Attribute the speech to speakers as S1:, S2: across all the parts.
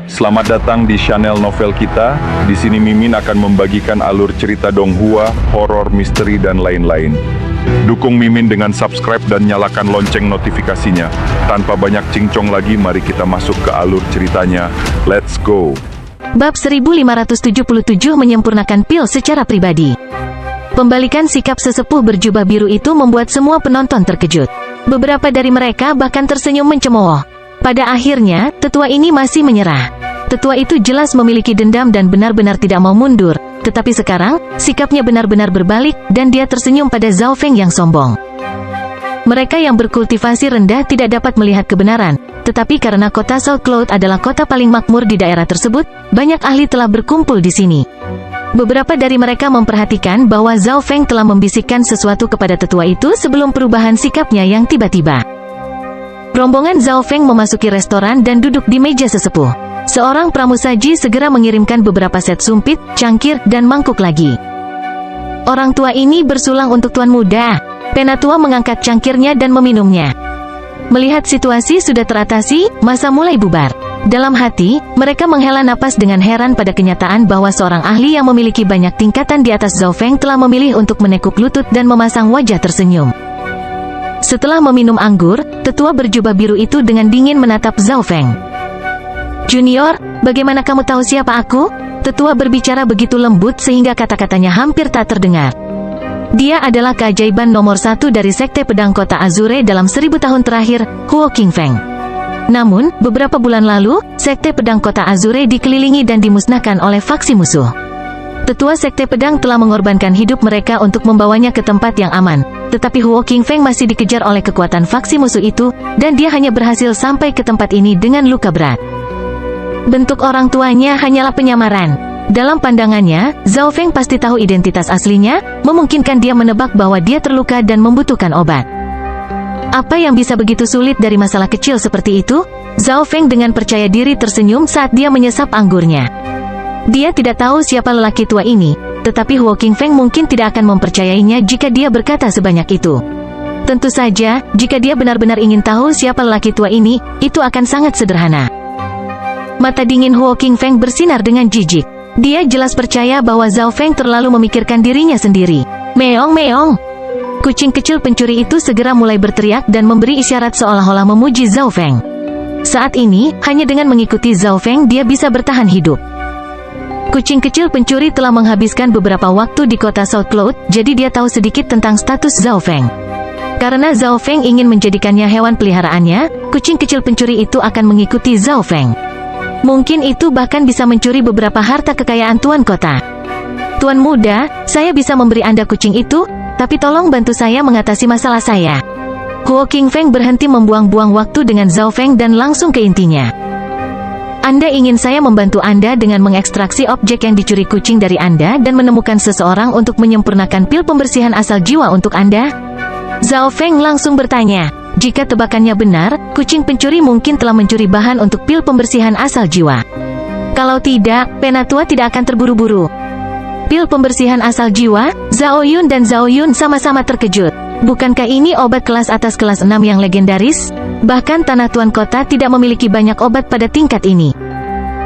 S1: Selamat datang di channel novel kita. Di sini Mimin akan membagikan alur cerita donghua, horor, misteri, dan lain-lain. Dukung Mimin dengan subscribe dan nyalakan lonceng notifikasinya. Tanpa banyak cincong lagi, mari kita masuk ke alur ceritanya. Let's go!
S2: Bab 1577 menyempurnakan pil secara pribadi. Pembalikan sikap sesepuh berjubah biru itu membuat semua penonton terkejut. Beberapa dari mereka bahkan tersenyum mencemooh. Pada akhirnya, tetua ini masih menyerah. Tetua itu jelas memiliki dendam dan benar-benar tidak mau mundur. Tetapi sekarang, sikapnya benar-benar berbalik dan dia tersenyum pada Zhao Feng yang sombong. Mereka yang berkultivasi rendah tidak dapat melihat kebenaran. Tetapi karena kota South Cloud adalah kota paling makmur di daerah tersebut, banyak ahli telah berkumpul di sini. Beberapa dari mereka memperhatikan bahwa Zhao Feng telah membisikkan sesuatu kepada tetua itu sebelum perubahan sikapnya yang tiba-tiba. Rombongan Zhao Feng memasuki restoran dan duduk di meja sesepuh. Seorang pramusaji segera mengirimkan beberapa set sumpit, cangkir, dan mangkuk lagi. Orang tua ini bersulang untuk tuan muda. Penatua mengangkat cangkirnya dan meminumnya. Melihat situasi sudah teratasi, masa mulai bubar. Dalam hati, mereka menghela napas dengan heran pada kenyataan bahwa seorang ahli yang memiliki banyak tingkatan di atas Zhao Feng telah memilih untuk menekuk lutut dan memasang wajah tersenyum. Setelah meminum anggur, tetua berjubah biru itu dengan dingin menatap Zhao Feng. "Junior, bagaimana kamu tahu siapa aku?" Tetua berbicara begitu lembut sehingga kata-katanya hampir tak terdengar. Dia adalah keajaiban nomor 1 dari Sekte Pedang Kota Azure dalam 1000 tahun terakhir, Huo Qingfeng. Namun, beberapa bulan lalu, Sekte Pedang Kota Azure dikelilingi dan dimusnahkan oleh faksi musuh. Tetua Sekte Pedang telah mengorbankan hidup mereka untuk membawanya ke tempat yang aman. Tetapi Huo Qingfeng masih dikejar oleh kekuatan faksi musuh itu, dan dia hanya berhasil sampai ke tempat ini dengan luka berat. Bentuk orang tuanya hanyalah penyamaran. Dalam pandangannya, Zhao Feng pasti tahu identitas aslinya, memungkinkan dia menebak bahwa dia terluka dan membutuhkan obat. Apa yang bisa begitu sulit dari masalah kecil seperti itu? Zhao Feng dengan percaya diri tersenyum saat dia menyesap anggurnya. Dia tidak tahu siapa lelaki tua ini, tetapi Huo Qingfeng mungkin tidak akan mempercayainya jika dia berkata sebanyak itu. Tentu saja, jika dia benar-benar ingin tahu siapa lelaki tua ini, itu akan sangat sederhana. Mata dingin Huo Qingfeng bersinar dengan jijik. Dia jelas percaya bahwa Zhao Feng terlalu memikirkan dirinya sendiri. "Meong, meong!" Kucing kecil pencuri itu segera mulai berteriak dan memberi isyarat seolah-olah memuji Zhao Feng. Saat ini, hanya dengan mengikuti Zhao Feng dia bisa bertahan hidup. Kucing kecil pencuri telah menghabiskan beberapa waktu di kota South Cloud, jadi dia tahu sedikit tentang status Zhao Feng. Karena Zhao Feng ingin menjadikannya hewan peliharaannya, kucing kecil pencuri itu akan mengikuti Zhao Feng. Mungkin itu bahkan bisa mencuri beberapa harta kekayaan tuan kota. "Tuan muda, saya bisa memberi Anda kucing itu, tapi tolong bantu saya mengatasi masalah saya." Huo Qingfeng berhenti membuang-buang waktu dengan Zhao Feng dan langsung ke intinya. "Anda ingin saya membantu Anda dengan mengekstraksi objek yang dicuri kucing dari Anda dan menemukan seseorang untuk menyempurnakan pil pembersihan asal jiwa untuk Anda?" Zhao Feng langsung bertanya. Jika tebakannya benar, kucing pencuri mungkin telah mencuri bahan untuk pil pembersihan asal jiwa. Kalau tidak, penatua tidak akan terburu-buru. Pil pembersihan asal jiwa? Zhao Yun dan Zhao Yun sama-sama terkejut. Bukankah ini obat kelas atas kelas 6 yang legendaris? Bahkan Tanah Tuan Kota tidak memiliki banyak obat pada tingkat ini.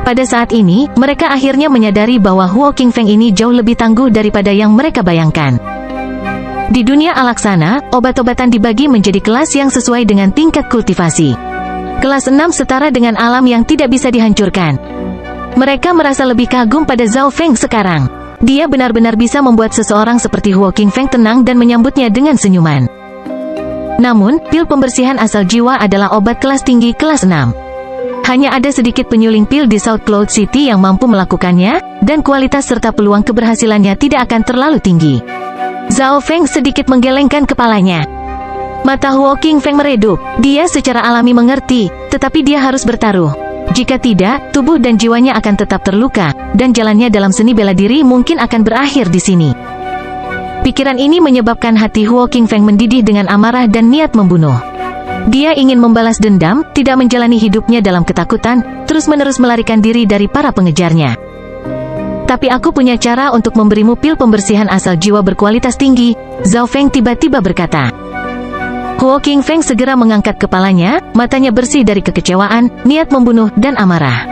S2: Pada saat ini, mereka akhirnya menyadari bahwa Huo Qingfeng ini jauh lebih tangguh daripada yang mereka bayangkan. Di dunia Alaksana, obat-obatan dibagi menjadi kelas yang sesuai dengan tingkat kultivasi. Kelas 6 setara dengan alam yang tidak bisa dihancurkan. Mereka merasa lebih kagum pada Zhao Feng sekarang. Dia benar-benar bisa membuat seseorang seperti Huo Qingfeng tenang dan menyambutnya dengan senyuman. Namun, pil pembersihan asal jiwa adalah obat kelas tinggi kelas 6. Hanya ada sedikit penyuling pil di South Cloud City yang mampu melakukannya, dan kualitas serta peluang keberhasilannya tidak akan terlalu tinggi. Zhao Feng sedikit menggelengkan kepalanya. Mata Huo Qingfeng meredup. Dia secara alami mengerti, tetapi dia harus bertaruh. Jika tidak, tubuh dan jiwanya akan tetap terluka, dan jalannya dalam seni bela diri mungkin akan berakhir di sini. Pikiran ini menyebabkan hati Huo Qingfeng mendidih dengan amarah dan niat membunuh. Dia ingin membalas dendam, tidak menjalani hidupnya dalam ketakutan, terus-menerus melarikan diri dari para pengejarnya. "Tapi aku punya cara untuk memberimu pil pembersihan asal jiwa berkualitas tinggi," Zhao Feng tiba-tiba berkata. Huo Qingfeng segera mengangkat kepalanya, matanya bersih dari kekecewaan, niat membunuh, dan amarah.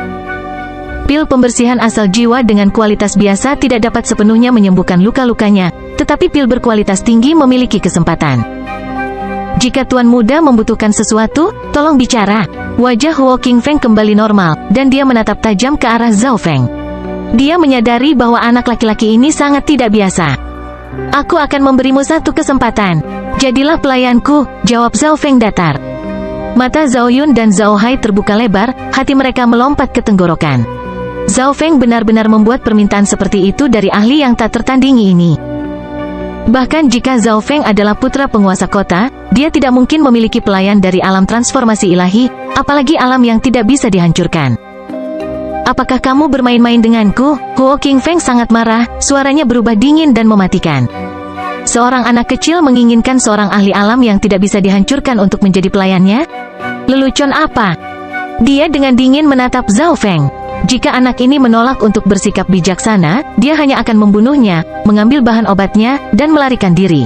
S2: Pil pembersihan asal jiwa dengan kualitas biasa tidak dapat sepenuhnya menyembuhkan luka-lukanya, tetapi pil berkualitas tinggi memiliki kesempatan. Jika Tuan Muda membutuhkan sesuatu, tolong bicara. Wajah Huo Qingfeng kembali normal, dan dia menatap tajam ke arah Zhao Feng. Dia menyadari bahwa anak laki-laki ini sangat tidak biasa. Aku akan memberimu satu kesempatan. Jadilah pelayanku, jawab Zhao Feng datar. Mata Zhao Yun dan Zhao Hai terbuka lebar, hati mereka melompat ke tenggorokan. Zhao Feng benar-benar membuat permintaan seperti itu dari ahli yang tak tertandingi ini. Bahkan jika Zhao Feng adalah putra penguasa kota, dia tidak mungkin memiliki pelayan dari alam transformasi ilahi, apalagi alam yang tidak bisa dihancurkan. Apakah kamu bermain-main denganku? Huo Qingfeng sangat marah, suaranya berubah dingin dan mematikan. Seorang anak kecil menginginkan seorang ahli alam yang tidak bisa dihancurkan untuk menjadi pelayannya? Lelucon apa? Dia dengan dingin menatap Zhao Feng. Jika anak ini menolak untuk bersikap bijaksana, dia hanya akan membunuhnya, mengambil bahan obatnya, dan melarikan diri.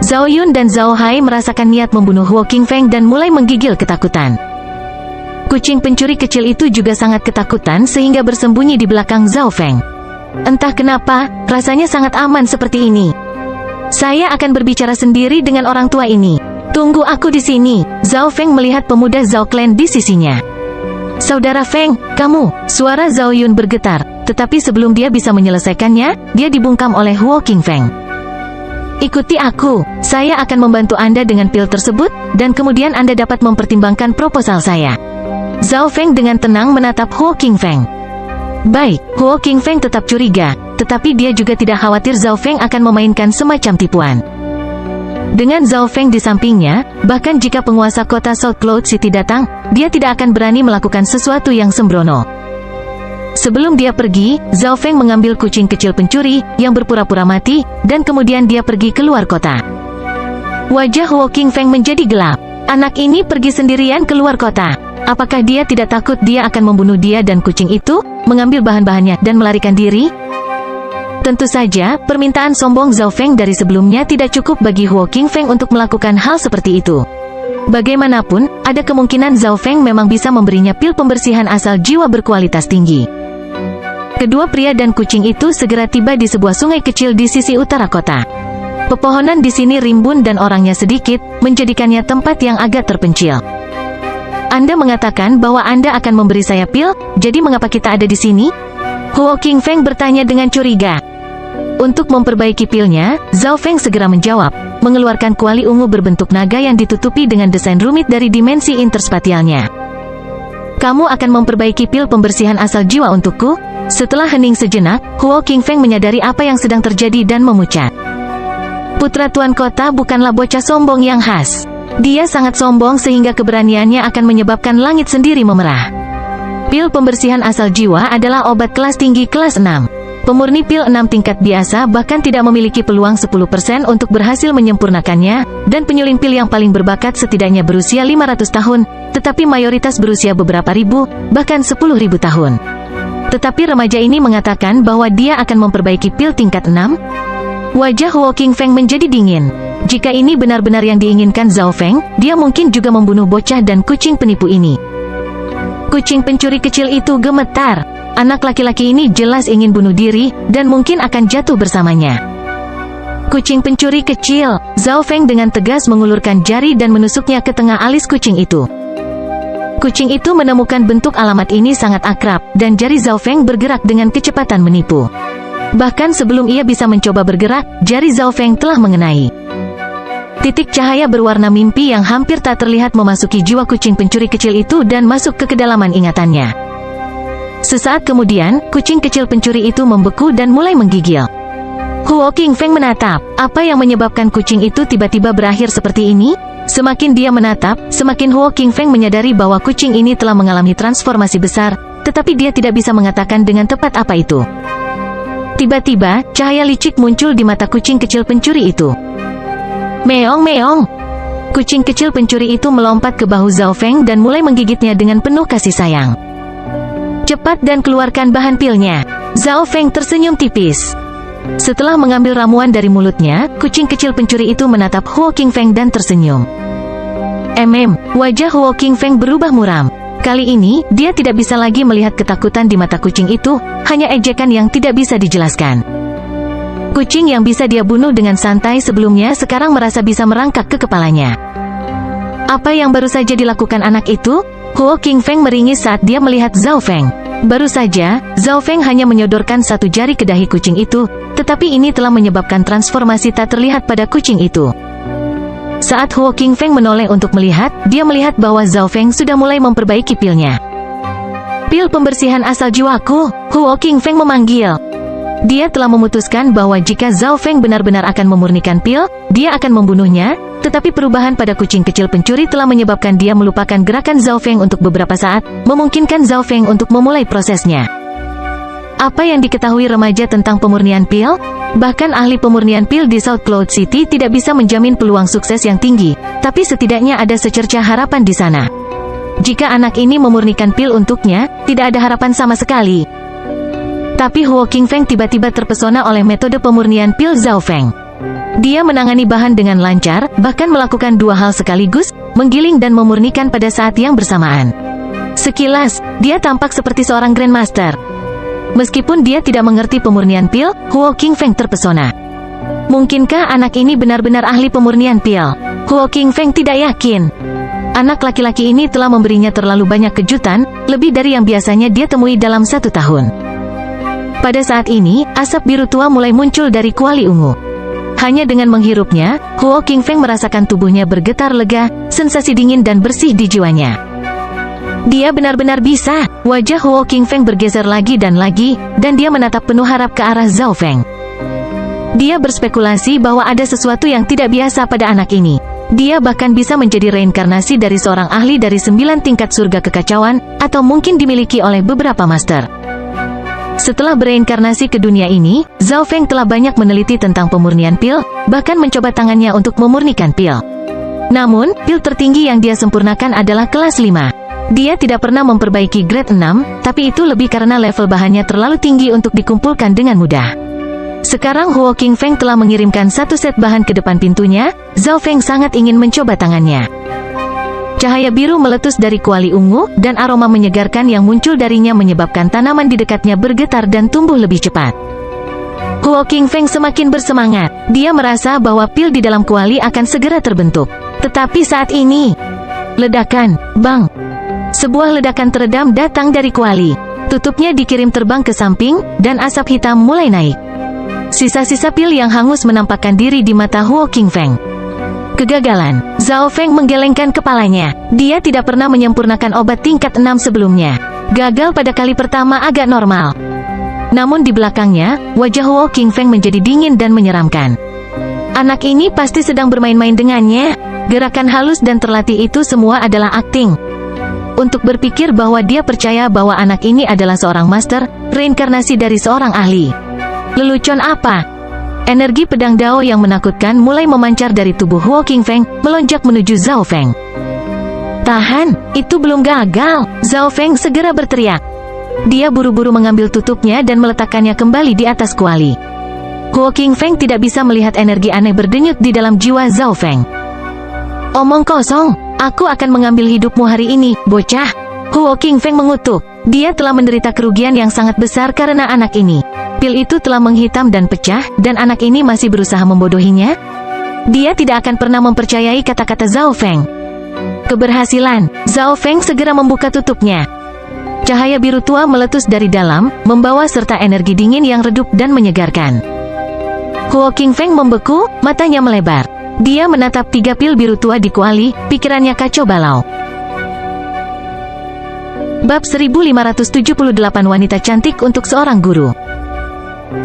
S2: Zhao Yun dan Zhao Hai merasakan niat membunuh Huo Qingfeng dan mulai menggigil ketakutan. Kucing pencuri kecil itu juga sangat ketakutan sehingga bersembunyi di belakang Zhao Feng. Entah kenapa, rasanya sangat aman seperti ini. Saya akan berbicara sendiri dengan orang tua ini. Tunggu aku di sini. Zhao Feng melihat pemuda Zhao Clan di sisinya. Saudara Feng, kamu, suara Zhao Yun bergetar, tetapi sebelum dia bisa menyelesaikannya, dia dibungkam oleh Huo Qingfeng. Ikuti aku, saya akan membantu Anda dengan pil tersebut, dan kemudian Anda dapat mempertimbangkan proposal saya. Zhao Feng dengan tenang menatap Huo Qingfeng. Baik, Huo Qingfeng tetap curiga, tetapi dia juga tidak khawatir Zhao Feng akan memainkan semacam tipuan. Dengan Zhao Feng di sampingnya, bahkan jika penguasa kota South Cloud City datang, dia tidak akan berani melakukan sesuatu yang sembrono. Sebelum dia pergi, Zhao Feng mengambil kucing kecil pencuri, yang berpura-pura mati, dan kemudian dia pergi keluar kota. Wajah Huo Qingfeng menjadi gelap. Anak ini pergi sendirian keluar kota. Apakah dia tidak takut dia akan membunuh dia dan kucing itu, mengambil bahan-bahannya, dan melarikan diri? Tentu saja, permintaan sombong Zhao Feng dari sebelumnya tidak cukup bagi Huo Qingfeng untuk melakukan hal seperti itu. Bagaimanapun, ada kemungkinan Zhao Feng memang bisa memberinya pil pembersihan asal jiwa berkualitas tinggi. Kedua pria dan kucing itu segera tiba di sebuah sungai kecil di sisi utara kota. Pepohonan di sini rimbun dan orangnya sedikit, menjadikannya tempat yang agak terpencil. Anda mengatakan bahwa Anda akan memberi saya pil, jadi mengapa kita ada di sini? Huo Qingfeng bertanya dengan curiga. Untuk memperbaiki pilnya, Zhao Feng segera menjawab, mengeluarkan kuali ungu berbentuk naga yang ditutupi dengan desain rumit dari dimensi interspatialnya. Kamu akan memperbaiki pil pembersihan asal jiwa untukku? Setelah hening sejenak, Huo Qingfeng menyadari apa yang sedang terjadi dan memucat. Putra Tuan Kota bukanlah bocah sombong yang khas. Dia sangat sombong sehingga keberaniannya akan menyebabkan langit sendiri memerah. Pil pembersihan asal jiwa adalah obat kelas tinggi kelas 6. Pemurni pil 6 tingkat biasa bahkan tidak memiliki peluang 10% untuk berhasil menyempurnakannya, dan penyuling pil yang paling berbakat setidaknya berusia 500 tahun, tetapi mayoritas berusia beberapa ribu, bahkan 10.000 tahun. Tetapi remaja ini mengatakan bahwa dia akan memperbaiki pil tingkat 6. Wajah Huo Qingfeng menjadi dingin. Jika ini benar-benar yang diinginkan Zhao Feng, dia mungkin juga membunuh bocah dan kucing penipu ini. Kucing pencuri kecil itu gemetar. Anak laki-laki ini jelas ingin bunuh diri, dan mungkin akan jatuh bersamanya. Kucing pencuri kecil, Zhao Feng dengan tegas mengulurkan jari dan menusuknya ke tengah alis kucing itu. Kucing itu menemukan bentuk alamat ini sangat akrab, dan jari Zhao Feng bergerak dengan kecepatan menipu. Bahkan sebelum ia bisa mencoba bergerak, jari Zhao Feng telah mengenai. Titik cahaya berwarna mimpi yang hampir tak terlihat memasuki jiwa kucing pencuri kecil itu dan masuk ke kedalaman ingatannya. Sesaat kemudian, kucing kecil pencuri itu membeku dan mulai menggigil. Huo Qingfeng menatap, apa yang menyebabkan kucing itu tiba-tiba berakhir seperti ini? Semakin dia menatap, semakin Huo Qingfeng menyadari bahwa kucing ini telah mengalami transformasi besar, tetapi dia tidak bisa mengatakan dengan tepat apa itu. Tiba-tiba, cahaya licik muncul di mata kucing kecil pencuri itu. Meong meong. Kucing kecil pencuri itu melompat ke bahu Zhao Feng dan mulai menggigitnya dengan penuh kasih sayang. Cepat dan keluarkan bahan pilnya. Zhao Feng tersenyum tipis. Setelah mengambil ramuan dari mulutnya, kucing kecil pencuri itu menatap Huo Qingfeng dan tersenyum. Wajah Huo Qingfeng berubah muram. Kali ini, dia tidak bisa lagi melihat ketakutan di mata kucing itu, hanya ejekan yang tidak bisa dijelaskan. Kucing yang bisa dia bunuh dengan santai sebelumnya sekarang merasa bisa merangkak ke kepalanya. Apa yang baru saja dilakukan anak itu? Huo Qingfeng meringis saat dia melihat Zhao Feng. Baru saja, Zhao Feng hanya menyodorkan satu jari ke dahi kucing itu, tetapi ini telah menyebabkan transformasi tak terlihat pada kucing itu. Saat Huo Qingfeng menoleh untuk melihat, dia melihat bahwa Zhao Feng sudah mulai memperbaiki pilnya. Pil pembersihan asal jiwaku, Huo Qingfeng memanggil. Dia telah memutuskan bahwa jika Zhao Feng benar-benar akan memurnikan pil, dia akan membunuhnya, tetapi perubahan pada kucing kecil pencuri telah menyebabkan dia melupakan gerakan Zhao Feng untuk beberapa saat, memungkinkan Zhao Feng untuk memulai prosesnya. Apa yang diketahui remaja tentang pemurnian pil? Bahkan ahli pemurnian pil di South Cloud City tidak bisa menjamin peluang sukses yang tinggi, tapi setidaknya ada secerca harapan di sana. Jika anak ini memurnikan pil untuknya, tidak ada harapan sama sekali. Tapi Huo Qingfeng tiba-tiba terpesona oleh metode pemurnian pil Zhao Feng. Dia menangani bahan dengan lancar, bahkan melakukan dua hal sekaligus, menggiling dan memurnikan pada saat yang bersamaan. Sekilas, dia tampak seperti seorang Grandmaster. Meskipun dia tidak mengerti pemurnian pil, Huo Qingfeng terpesona. Mungkinkah anak ini benar-benar ahli pemurnian pil? Huo Qingfeng tidak yakin. Anak laki-laki ini telah memberinya terlalu banyak kejutan, lebih dari yang biasanya dia temui dalam 1 tahun. Pada saat ini, asap biru tua mulai muncul dari kuali ungu. Hanya dengan menghirupnya, Huo Qingfeng merasakan tubuhnya bergetar lega, sensasi dingin dan bersih di jiwanya. Dia benar-benar bisa. Wajah Huo Qingfeng bergeser lagi, dan dia menatap penuh harap ke arah Zhao Feng. Dia berspekulasi bahwa ada sesuatu yang tidak biasa pada anak ini. Dia bahkan bisa menjadi reinkarnasi dari seorang ahli dari 9 tingkat surga kekacauan, atau mungkin dimiliki oleh beberapa master. Setelah bereinkarnasi ke dunia ini, Zhao Feng telah banyak meneliti tentang pemurnian pil, bahkan mencoba tangannya untuk memurnikan pil. Namun, pil tertinggi yang dia sempurnakan adalah kelas 5. Dia tidak pernah memperbaiki grade 6, tapi itu lebih karena level bahannya terlalu tinggi untuk dikumpulkan dengan mudah. Sekarang Huo Qingfeng telah mengirimkan 1 set bahan ke depan pintunya, Zhao Feng sangat ingin mencoba tangannya. Cahaya biru meletus dari kuali ungu, dan aroma menyegarkan yang muncul darinya menyebabkan tanaman di dekatnya bergetar dan tumbuh lebih cepat. Huo Qingfeng semakin bersemangat. Dia merasa bahwa pil di dalam kuali akan segera terbentuk. Tetapi saat ini, ledakan, bang! Sebuah ledakan teredam datang dari kuali. Tutupnya dikirim terbang ke samping, dan asap hitam mulai naik. Sisa-sisa pil yang hangus menampakkan diri di mata Huo Qingfeng. Kegagalan. Zhao Feng menggelengkan kepalanya. Dia tidak pernah menyempurnakan obat tingkat 6 sebelumnya. Gagal pada kali pertama agak normal. Namun di belakangnya, wajah Huo Qingfeng menjadi dingin dan menyeramkan. Anak ini pasti sedang bermain-main dengannya. Gerakan halus dan terlatih itu semua adalah akting. Untuk berpikir bahwa dia percaya bahwa anak ini adalah seorang master, reinkarnasi dari seorang ahli. Lelucon apa? Energi pedang Dao yang menakutkan mulai memancar dari tubuh Huo Qingfeng, melonjak menuju Zhao Feng. Tahan, itu belum gagal. Zhao Feng segera berteriak. Dia buru-buru mengambil tutupnya dan meletakkannya kembali di atas kuali. Huo Qingfeng tidak bisa melihat energi aneh berdenyut di dalam jiwa Zhao Feng. Omong kosong. Aku akan mengambil hidupmu hari ini, bocah. Huo Qingfeng mengutuk. Dia telah menderita kerugian yang sangat besar karena anak ini. Pil itu telah menghitam dan pecah, dan anak ini masih berusaha membodohinya. Dia tidak akan pernah mempercayai kata-kata Zhao Feng. Keberhasilan. Zhao Feng segera membuka tutupnya. Cahaya biru tua meletus dari dalam, membawa serta energi dingin yang redup dan menyegarkan. Huo Qingfeng membeku, matanya melebar. Dia menatap 3 pil biru tua di kuali, pikirannya kacau balau. Bab 1578 Wanita Cantik untuk Seorang Guru.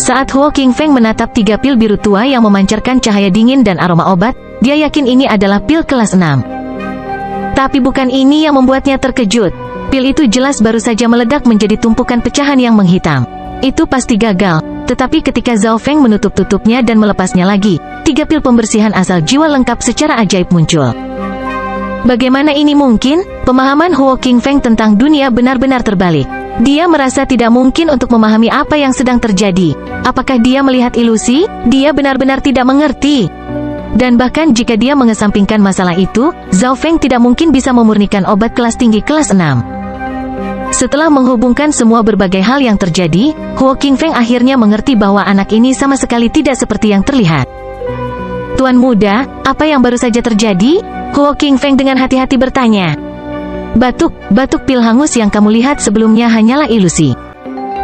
S2: Saat Huo Qingfeng menatap 3 pil biru tua yang memancarkan cahaya dingin dan aroma obat, dia yakin ini adalah pil kelas 6. Tapi bukan ini yang membuatnya terkejut. Pil itu jelas baru saja meledak menjadi tumpukan pecahan yang menghitam. Itu pasti gagal. Tetapi ketika Zhao Feng menutup tutupnya dan melepasnya lagi, 3 pil pembersihan asal jiwa lengkap secara ajaib muncul. Bagaimana ini mungkin? Pemahaman Huo Qingfeng tentang dunia benar-benar terbalik. Dia merasa tidak mungkin untuk memahami apa yang sedang terjadi. Apakah dia melihat ilusi? Dia benar-benar tidak mengerti. Dan bahkan jika dia mengesampingkan masalah itu, Zhao Feng tidak mungkin bisa memurnikan obat kelas tinggi kelas 6. Setelah menghubungkan semua berbagai hal yang terjadi, Huo Qingfeng akhirnya mengerti bahwa anak ini sama sekali tidak seperti yang terlihat. Tuan muda, apa yang baru saja terjadi? Huo Qingfeng dengan hati-hati bertanya. Batuk pil hangus yang kamu lihat sebelumnya hanyalah ilusi.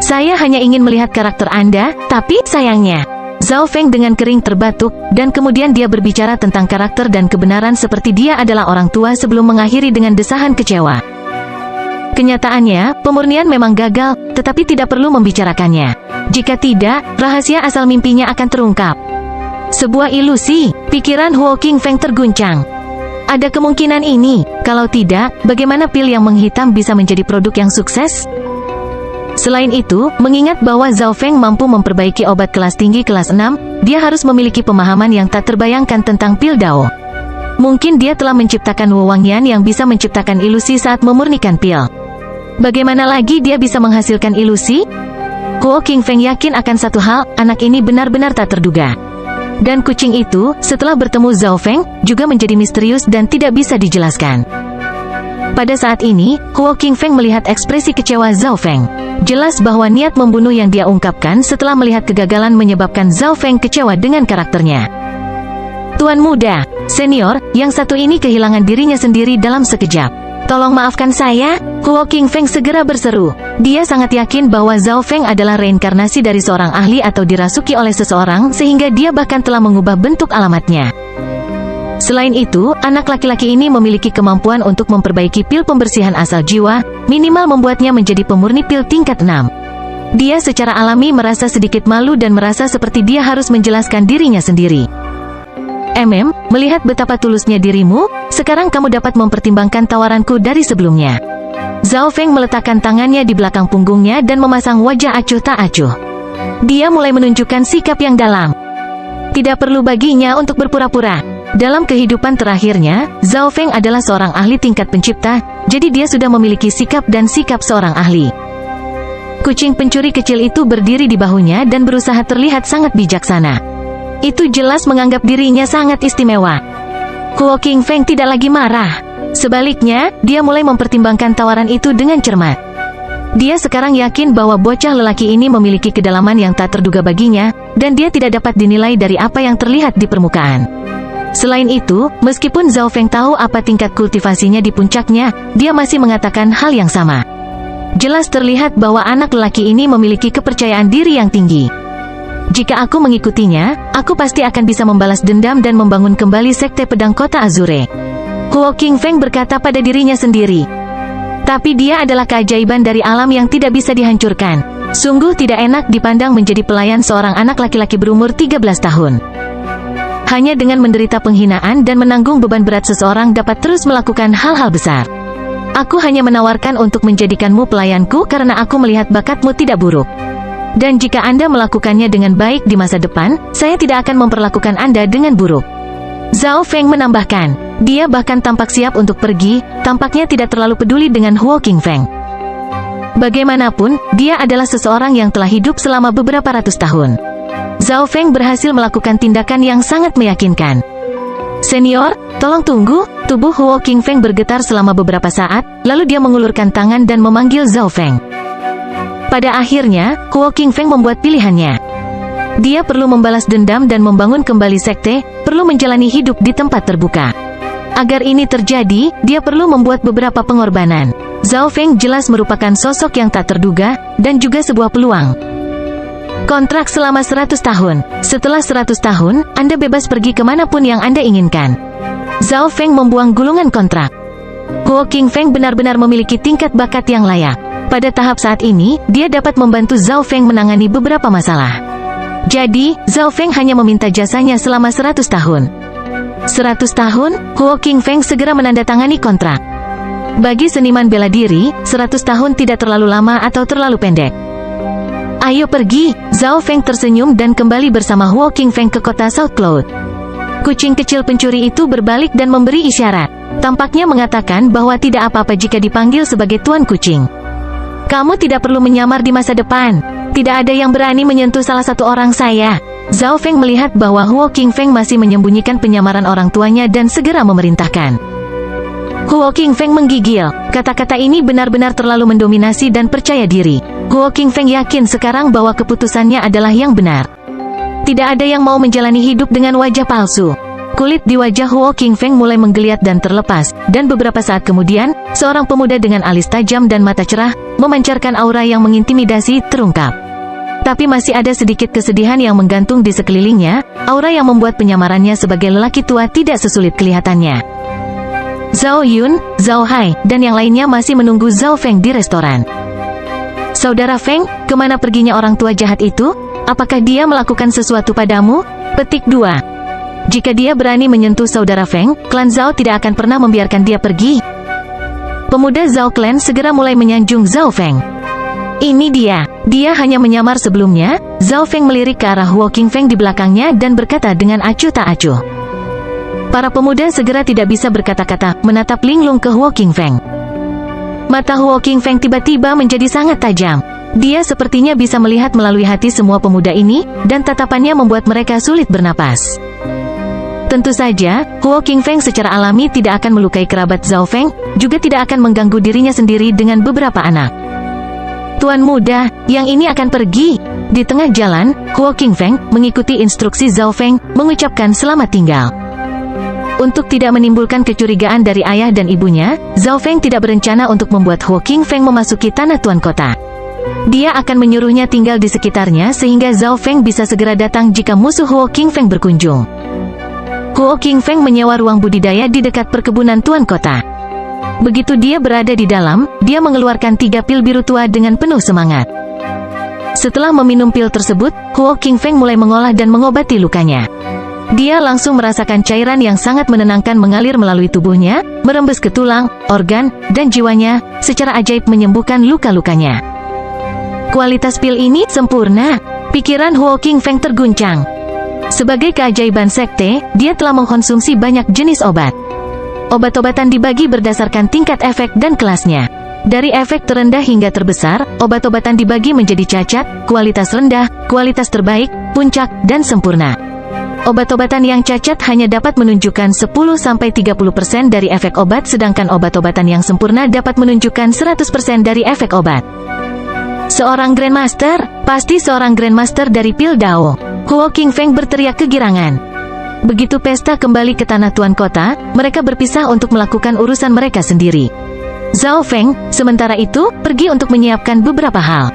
S2: Saya hanya ingin melihat karakter Anda, tapi sayangnya. Zhao Feng dengan kering terbatuk, dan kemudian dia berbicara tentang karakter dan kebenaran seperti dia adalah orang tua sebelum mengakhiri dengan desahan kecewa. Kenyataannya, pemurnian memang gagal, tetapi tidak perlu membicarakannya. Jika tidak, rahasia asal mimpinya akan terungkap. Sebuah ilusi, pikiran Huo Qingfeng terguncang. Ada kemungkinan ini, kalau tidak, bagaimana pil yang menghitam bisa menjadi produk yang sukses? Selain itu, mengingat bahwa Zhao Feng mampu memperbaiki obat kelas tinggi kelas 6, dia harus memiliki pemahaman yang tak terbayangkan tentang pil Dao. Mungkin dia telah menciptakan wewangian yang bisa menciptakan ilusi saat memurnikan pil. Bagaimana lagi dia bisa menghasilkan ilusi? Huo Qingfeng yakin akan satu hal, anak ini benar-benar tak terduga. Dan kucing itu, setelah bertemu Zhao Feng, juga menjadi misterius dan tidak bisa dijelaskan. Pada saat ini, Huo Qingfeng melihat ekspresi kecewa Zhao Feng. Jelas bahwa niat membunuh yang dia ungkapkan setelah melihat kegagalan menyebabkan Zhao Feng kecewa dengan karakternya. Tuan muda, senior, yang satu ini kehilangan dirinya sendiri dalam sekejap. Tolong maafkan saya, Huo Qingfeng segera berseru. Dia sangat yakin bahwa Zhao Feng adalah reinkarnasi dari seorang ahli atau dirasuki oleh seseorang sehingga dia bahkan telah mengubah bentuk alamatnya. Selain itu, anak laki-laki ini memiliki kemampuan untuk memperbaiki pil pembersihan asal jiwa, minimal membuatnya menjadi pemurni pil tingkat 6. Dia secara alami merasa sedikit malu dan merasa seperti dia harus menjelaskan dirinya sendiri. Melihat betapa tulusnya dirimu, sekarang kamu dapat mempertimbangkan tawaranku dari sebelumnya. Zhao Feng meletakkan tangannya di belakang punggungnya dan memasang wajah acuh tak acuh. Dia mulai menunjukkan sikap yang dalam. Tidak perlu baginya untuk berpura-pura. Dalam kehidupan terakhirnya, Zhao Feng adalah seorang ahli tingkat pencipta, jadi dia sudah memiliki sikap dan sikap seorang ahli. Kucing pencuri kecil itu berdiri di bahunya dan berusaha terlihat sangat bijaksana. Itu jelas menganggap dirinya sangat istimewa. Huo Qingfeng tidak lagi marah. Sebaliknya, dia mulai mempertimbangkan tawaran itu dengan cermat. Dia sekarang yakin bahwa bocah lelaki ini memiliki kedalaman yang tak terduga baginya, dan dia tidak dapat dinilai dari apa yang terlihat di permukaan. Selain itu, meskipun Zhao Feng tahu apa tingkat kultivasinya di puncaknya, dia masih mengatakan hal yang sama. Jelas terlihat bahwa anak lelaki ini memiliki kepercayaan diri yang tinggi. Jika aku mengikutinya, aku pasti akan bisa membalas dendam dan membangun kembali sekte pedang kota Azure. Huo Qingfeng berkata pada dirinya sendiri. Tapi dia adalah keajaiban dari alam yang tidak bisa dihancurkan. Sungguh tidak enak dipandang menjadi pelayan seorang anak laki-laki berumur 13 tahun. Hanya dengan menderita penghinaan dan menanggung beban berat seseorang dapat terus melakukan hal-hal besar. Aku hanya menawarkan untuk menjadikanmu pelayanku karena aku melihat bakatmu tidak buruk. Dan jika Anda melakukannya dengan baik di masa depan, saya tidak akan memperlakukan Anda dengan buruk. Zhao Feng menambahkan, dia bahkan tampak siap untuk pergi, tampaknya tidak terlalu peduli dengan Huo Qingfeng. Bagaimanapun, dia adalah seseorang yang telah hidup selama beberapa ratus tahun. Zhao Feng berhasil melakukan tindakan yang sangat meyakinkan. Senior, tolong tunggu. Tubuh Huo Qingfeng bergetar selama beberapa saat, lalu dia mengulurkan tangan dan memanggil Zhao Feng. Pada akhirnya, Huo Qingfeng membuat pilihannya. Dia perlu membalas dendam dan membangun kembali sekte, perlu menjalani hidup di tempat terbuka. Agar ini terjadi, dia perlu membuat beberapa pengorbanan. Zhao Feng jelas merupakan sosok yang tak terduga, dan juga sebuah peluang. Kontrak selama 100 tahun. Setelah 100 tahun, Anda bebas pergi kemanapun yang Anda inginkan. Zhao Feng membuang gulungan kontrak. Huo Qingfeng benar-benar memiliki tingkat bakat yang layak. Pada tahap saat ini, dia dapat membantu Zhao Feng menangani beberapa masalah. Jadi, Zhao Feng hanya meminta jasanya selama 100 tahun. 100 tahun, Huo Qingfeng segera menandatangani kontrak. Bagi seniman bela diri, 100 tahun tidak terlalu lama atau terlalu pendek. Ayo pergi, Zhao Feng tersenyum dan kembali bersama Huo Qingfeng ke kota South Cloud. Kucing kecil pencuri itu berbalik dan memberi isyarat. Tampaknya mengatakan bahwa tidak apa-apa jika dipanggil sebagai Tuan Kucing. Kamu tidak perlu menyamar di masa depan. Tidak ada yang berani menyentuh salah satu orang saya. Zhao Feng melihat bahwa Huo Qingfeng masih menyembunyikan penyamaran orang tuanya dan segera memerintahkan. Huo Qingfeng menggigil. Kata-kata ini benar-benar terlalu mendominasi dan percaya diri. Huo Qingfeng yakin sekarang bahwa keputusannya adalah yang benar. Tidak ada yang mau menjalani hidup dengan wajah palsu. Kulit di wajah Huo Qingfeng mulai menggeliat dan terlepas, dan beberapa saat kemudian, seorang pemuda dengan alis tajam dan mata cerah, memancarkan aura yang mengintimidasi, terungkap. Tapi masih ada sedikit kesedihan yang menggantung di sekelilingnya, aura yang membuat penyamarannya sebagai lelaki tua tidak sesulit kelihatannya. Zhao Yun, Zhao Hai, dan yang lainnya masih menunggu Zhao Feng di restoran. Saudara Feng, kemana perginya orang tua jahat itu? Apakah dia melakukan sesuatu padamu? Petik 2. Jika dia berani menyentuh saudara Feng, klan Zhao tidak akan pernah membiarkan dia pergi. Pemuda Zhao Clan segera mulai menyanjung Zhao Feng. Ini dia. Dia hanya menyamar sebelumnya. Zhao Feng melirik ke arah Huo Qingfeng di belakangnya dan berkata dengan acuh tak acuh. Para pemuda segera tidak bisa berkata-kata, menatap linglung ke Huo Qingfeng. Mata Huo Qingfeng tiba-tiba menjadi sangat tajam. Dia sepertinya bisa melihat melalui hati semua pemuda ini, dan tatapannya membuat mereka sulit bernapas. Tentu saja, Huo Qingfeng secara alami tidak akan melukai kerabat Zhao Feng, juga tidak akan mengganggu dirinya sendiri dengan beberapa anak. Tuan muda, yang ini akan pergi. Di tengah jalan, Huo Qingfeng mengikuti instruksi Zhao Feng, mengucapkan selamat tinggal. Untuk tidak menimbulkan kecurigaan dari ayah dan ibunya, Zhao Feng tidak berencana untuk membuat Huo Qingfeng memasuki tanah tuan kota. Dia akan menyuruhnya tinggal di sekitarnya sehingga Zhao Feng bisa segera datang jika musuh Huo Qingfeng berkunjung. Huo Qingfeng menyewa ruang budidaya di dekat perkebunan tuan kota. Begitu dia berada di dalam, dia mengeluarkan 3 pil biru tua dengan penuh semangat. Setelah meminum pil tersebut, Huo Qingfeng mulai mengolah dan mengobati lukanya. Dia langsung merasakan cairan yang sangat menenangkan mengalir melalui tubuhnya, merembes ke tulang, organ, dan jiwanya, secara ajaib menyembuhkan luka-lukanya. Kualitas pil ini sempurna. Pikiran Huo Qingfeng terguncang. Sebagai keajaiban sekte, dia telah mengkonsumsi banyak jenis obat. Obat-obatan dibagi berdasarkan tingkat efek dan kelasnya. Dari efek terendah hingga terbesar, obat-obatan dibagi menjadi cacat, kualitas rendah, kualitas terbaik, puncak, dan sempurna. Obat-obatan yang cacat hanya dapat menunjukkan 10-30% dari efek obat, sedangkan obat-obatan yang sempurna dapat menunjukkan 100% dari efek obat. Seorang Grandmaster, pasti seorang Grandmaster dari pil Dao. Huo Qingfeng berteriak kegirangan. Begitu pesta kembali ke tanah tuan kota, mereka berpisah untuk melakukan urusan mereka sendiri. Zhao Feng, sementara itu, pergi untuk menyiapkan beberapa hal.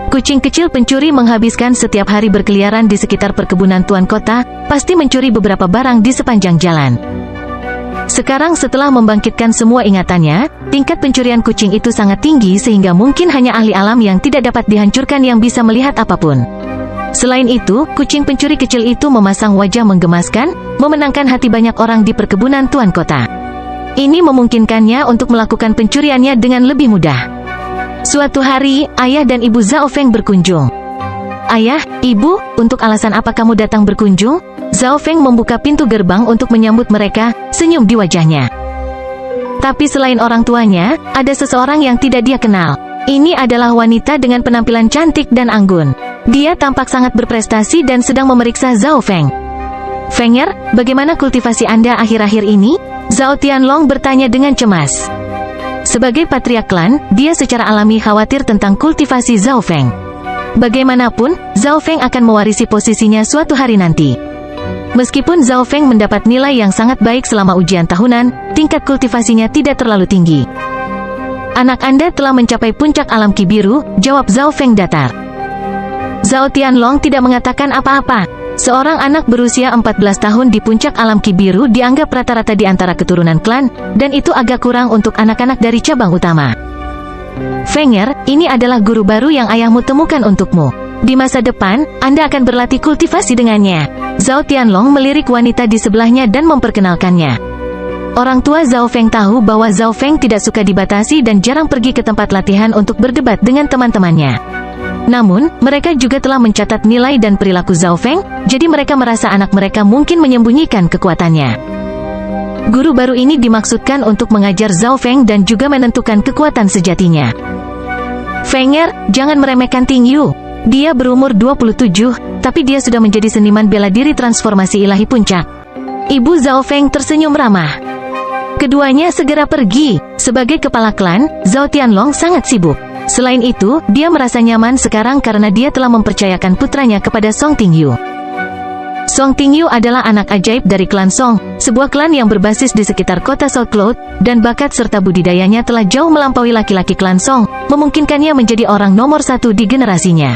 S2: Kucing kecil pencuri menghabiskan setiap hari berkeliaran di sekitar perkebunan tuan kota, pasti mencuri beberapa barang di sepanjang jalan. Sekarang setelah membangkitkan semua ingatannya, tingkat pencurian kucing itu sangat tinggi sehingga mungkin hanya ahli alam yang tidak dapat dihancurkan yang bisa melihat apapun. Selain itu, kucing pencuri kecil itu memasang wajah menggemaskan, memenangkan hati banyak orang di perkebunan tuan kota. Ini memungkinkannya untuk melakukan pencuriannya dengan lebih mudah. Suatu hari, ayah dan ibu Zhao Feng berkunjung. Ayah, ibu, untuk alasan apa kamu datang berkunjung? Zhao Feng membuka pintu gerbang untuk menyambut mereka, senyum di wajahnya. Tapi selain orang tuanya, ada seseorang yang tidak dia kenal. Ini adalah wanita dengan penampilan cantik dan anggun. Dia tampak sangat berprestasi dan sedang memeriksa Zhao Feng. Fenger, bagaimana kultivasi Anda akhir-akhir ini? Zhao Tianlong bertanya dengan cemas. Sebagai patriark klan, dia secara alami khawatir tentang kultivasi Zhao Feng. Bagaimanapun, Zhao Feng akan mewarisi posisinya suatu hari nanti. Meskipun Zhao Feng mendapat nilai yang sangat baik selama ujian tahunan, tingkat kultivasinya tidak terlalu tinggi. Anak Anda telah mencapai puncak alam ki biru, jawab Zhao Feng datar. Zhao Tianlong tidak mengatakan apa-apa. Seorang anak berusia 14 tahun di puncak alam ki biru dianggap rata-rata di antara keturunan klan, dan itu agak kurang untuk anak-anak dari cabang utama. Fenger, ini adalah guru baru yang ayahmu temukan untukmu. Di masa depan, Anda akan berlatih kultivasi dengannya. Zhao Tianlong melirik wanita di sebelahnya dan memperkenalkannya. Orang tua Zhao Feng tahu bahwa Zhao Feng tidak suka dibatasi dan jarang pergi ke tempat latihan untuk berdebat dengan teman-temannya. Namun, mereka juga telah mencatat nilai dan perilaku Zhao Feng, jadi mereka merasa anak mereka mungkin menyembunyikan kekuatannya. Guru baru ini dimaksudkan untuk mengajar Zhao Feng dan juga menentukan kekuatan sejatinya. Fenger, jangan meremehkan Ting Yu. Dia berumur 27, tapi dia sudah menjadi seniman bela diri transformasi ilahi puncak. Ibu Zhao Feng tersenyum ramah. Keduanya segera pergi. Sebagai kepala klan, Zhao Tianlong sangat sibuk. Selain itu, dia merasa nyaman sekarang karena dia telah mempercayakan putranya kepada Song Tingyu. Song Tingyu adalah anak ajaib dari klan Song, sebuah klan yang berbasis di sekitar kota South Cloud, dan bakat serta budidayanya telah jauh melampaui laki-laki klan Song, memungkinkannya menjadi orang nomor 1 di generasinya.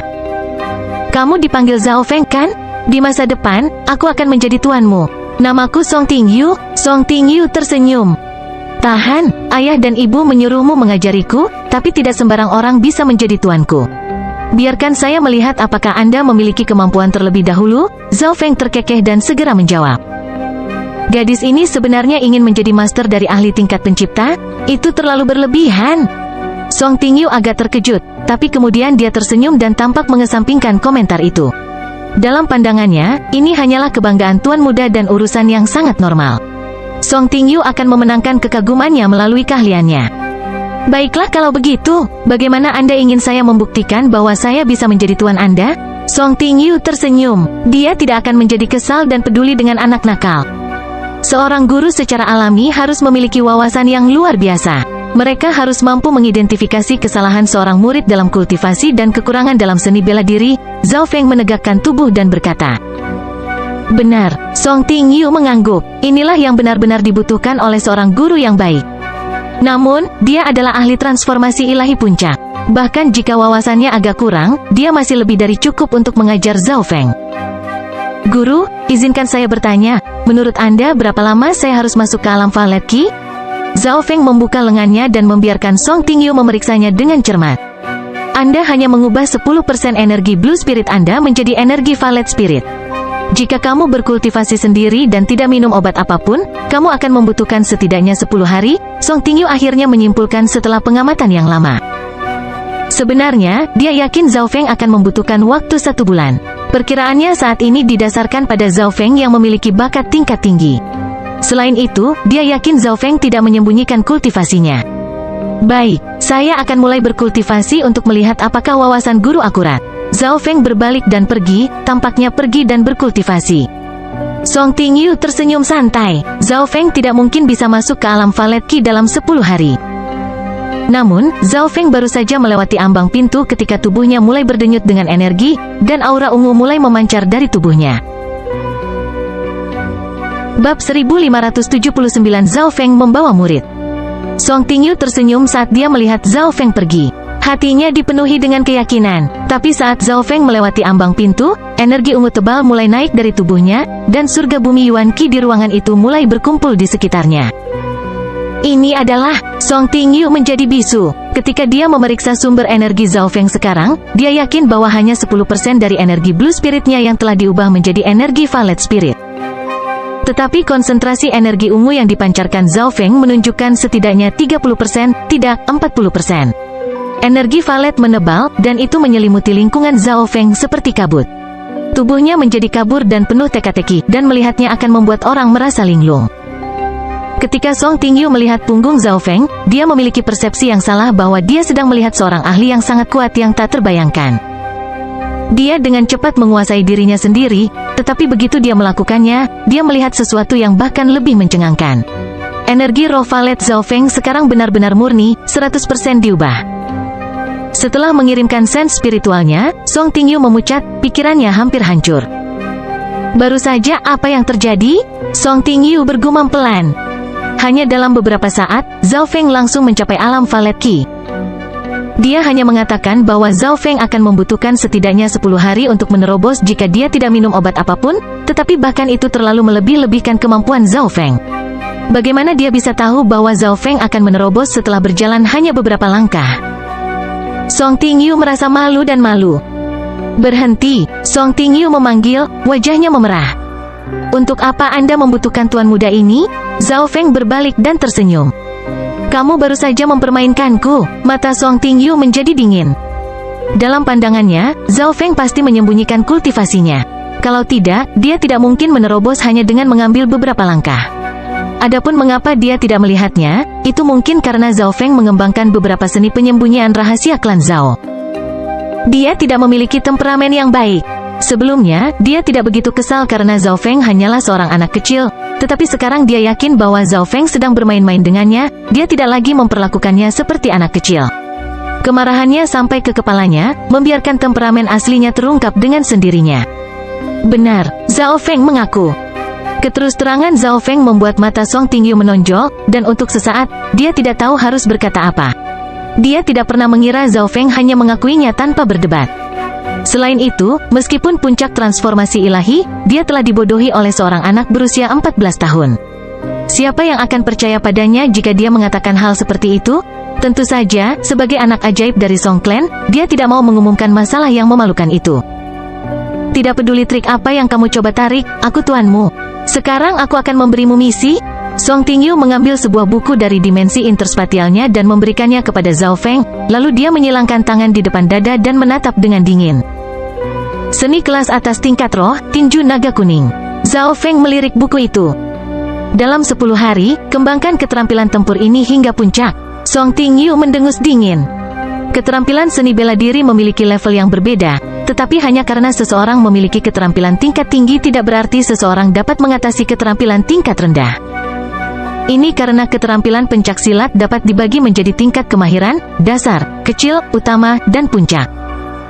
S2: Kamu dipanggil Zhao Feng kan? Di masa depan, aku akan menjadi tuanmu. Namaku Song Tingyu. Song Tingyu tersenyum. Tahan, ayah dan ibu menyuruhmu mengajariku, tapi tidak sembarang orang bisa menjadi tuanku. Biarkan saya melihat apakah Anda memiliki kemampuan terlebih dahulu. Zhao Feng terkekeh dan segera menjawab. Gadis ini sebenarnya ingin menjadi master dari ahli tingkat pencipta? Itu terlalu berlebihan. Song Tingyu agak terkejut, tapi kemudian dia tersenyum dan tampak mengesampingkan komentar itu. Dalam pandangannya, ini hanyalah kebanggaan tuan muda dan urusan yang sangat normal. Song Tingyu akan memenangkan kekagumannya melalui keahliannya. Baiklah kalau begitu, bagaimana Anda ingin saya membuktikan bahwa saya bisa menjadi tuan Anda? Song Tingyu tersenyum. Dia tidak akan menjadi kesal dan peduli dengan anak nakal. Seorang guru secara alami harus memiliki wawasan yang luar biasa. Mereka harus mampu mengidentifikasi kesalahan seorang murid dalam kultivasi dan kekurangan dalam seni bela diri. Zhao Feng menegakkan tubuh dan berkata, "Benar." Song Tingyu mengangguk. Inilah yang benar-benar dibutuhkan oleh seorang guru yang baik. Namun, dia adalah ahli transformasi ilahi puncak. Bahkan jika wawasannya agak kurang, dia masih lebih dari cukup untuk mengajar Zhao Feng. Guru, izinkan saya bertanya, menurut Anda berapa lama saya harus masuk ke alam Violet Ki? Zhao Feng membuka lengannya dan membiarkan Song Tingyu memeriksanya dengan cermat. Anda hanya mengubah 10% energi Blue Spirit Anda menjadi energi Violet Spirit. Jika kamu berkultivasi sendiri dan tidak minum obat apapun, kamu akan membutuhkan setidaknya 10 hari, Song Tingyu akhirnya menyimpulkan setelah pengamatan yang lama. Sebenarnya, dia yakin Zhao Feng akan membutuhkan waktu 1 bulan. Perkiraannya saat ini didasarkan pada Zhao Feng yang memiliki bakat tingkat tinggi. Selain itu, dia yakin Zhao Feng tidak menyembunyikan kultivasinya. Baik, saya akan mulai berkultivasi untuk melihat apakah wawasan guru akurat. Zhao Feng berbalik dan pergi, tampaknya pergi dan berkultivasi. Song Tingyu tersenyum santai. Zhao Feng tidak mungkin bisa masuk ke alam Violet Ki dalam 10 hari. Namun, Zhao Feng baru saja melewati ambang pintu ketika tubuhnya mulai berdenyut dengan energi, dan aura ungu mulai memancar dari tubuhnya. Bab 1579 Zhao Feng membawa murid. Song Tingyu tersenyum saat dia melihat Zhao Feng pergi. Hatinya dipenuhi dengan keyakinan, tapi saat Zhao Feng melewati ambang pintu, energi ungu tebal mulai naik dari tubuhnya, dan surga bumi Yuan Qi di ruangan itu mulai berkumpul di sekitarnya. Ini adalah, Song Tingyu menjadi bisu. Ketika dia memeriksa sumber energi Zhao Feng sekarang, dia yakin bahwa hanya 10% dari energi Blue Spirit-nya yang telah diubah menjadi energi Violet Spirit. Tetapi konsentrasi energi ungu yang dipancarkan Zhao Feng menunjukkan setidaknya 30%, tidak 40%. Energi violet menebal, dan itu menyelimuti lingkungan Zhao Feng seperti kabut. Tubuhnya menjadi kabur dan penuh teka-teki, dan melihatnya akan membuat orang merasa linglung. Ketika Song Tingyu melihat punggung Zhao Feng, dia memiliki persepsi yang salah bahwa dia sedang melihat seorang ahli yang sangat kuat yang tak terbayangkan. Dia dengan cepat menguasai dirinya sendiri, tetapi begitu dia melakukannya, dia melihat sesuatu yang bahkan lebih mencengangkan. Energi roh violet Zhao Feng sekarang benar-benar murni, 100% diubah. Setelah mengirimkan sense spiritualnya, Song Tingyu memucat, pikirannya hampir hancur. Baru saja apa yang terjadi? Song Tingyu bergumam pelan. Hanya dalam beberapa saat, Zhao Feng langsung mencapai alam Violet Qi. Dia hanya mengatakan bahwa Zhao Feng akan membutuhkan setidaknya 10 hari untuk menerobos jika dia tidak minum obat apapun, tetapi bahkan itu terlalu melebih-lebihkan kemampuan Zhao Feng. Bagaimana dia bisa tahu bahwa Zhao Feng akan menerobos setelah berjalan hanya beberapa langkah? Song Tingyu merasa malu dan malu. Berhenti, Song Tingyu memanggil, wajahnya memerah. Untuk apa Anda membutuhkan tuan muda ini? Zhao Feng berbalik dan tersenyum. Kamu baru saja mempermainkanku. Mata Song Tingyu menjadi dingin. Dalam pandangannya, Zhao Feng pasti menyembunyikan kultivasinya. Kalau tidak, dia tidak mungkin menerobos hanya dengan mengambil beberapa langkah. Adapun mengapa dia tidak melihatnya, itu mungkin karena Zhao Feng mengembangkan beberapa seni penyembunyian rahasia klan Zhao. Dia tidak memiliki temperamen yang baik. Sebelumnya, dia tidak begitu kesal karena Zhao Feng hanyalah seorang anak kecil, tetapi sekarang dia yakin bahwa Zhao Feng sedang bermain-main dengannya, dia tidak lagi memperlakukannya seperti anak kecil. Kemarahannya sampai ke kepalanya, membiarkan temperamen aslinya terungkap dengan sendirinya. Benar, Zhao Feng mengaku. Keterus-terangan Zhao Feng membuat mata Song Tingyu menonjol, dan untuk sesaat, dia tidak tahu harus berkata apa. Dia tidak pernah mengira Zhao Feng hanya mengakuinya tanpa berdebat. Selain itu, meskipun puncak transformasi ilahi, dia telah dibodohi oleh seorang anak berusia 14 tahun. Siapa yang akan percaya padanya jika dia mengatakan hal seperti itu? Tentu saja, sebagai anak ajaib dari Song Clan, dia tidak mau mengumumkan masalah yang memalukan itu. Tidak peduli trik apa yang kamu coba tarik, aku tuanmu. Sekarang aku akan memberimu misi. Song Tingyu mengambil sebuah buku dari dimensi interspatialnya dan memberikannya kepada Zhao Feng, lalu dia menyilangkan tangan di depan dada dan menatap dengan dingin. Seni kelas atas tingkat roh, tinju naga kuning. Zhao Feng melirik buku itu. Dalam 10 hari, kembangkan keterampilan tempur ini hingga puncak. Song Tingyu mendengus dingin. Keterampilan seni bela diri memiliki level yang berbeda, tetapi hanya karena seseorang memiliki keterampilan tingkat tinggi tidak berarti seseorang dapat mengatasi keterampilan tingkat rendah. Ini karena keterampilan pencaksilat dapat dibagi menjadi tingkat kemahiran, dasar, kecil, utama, dan puncak.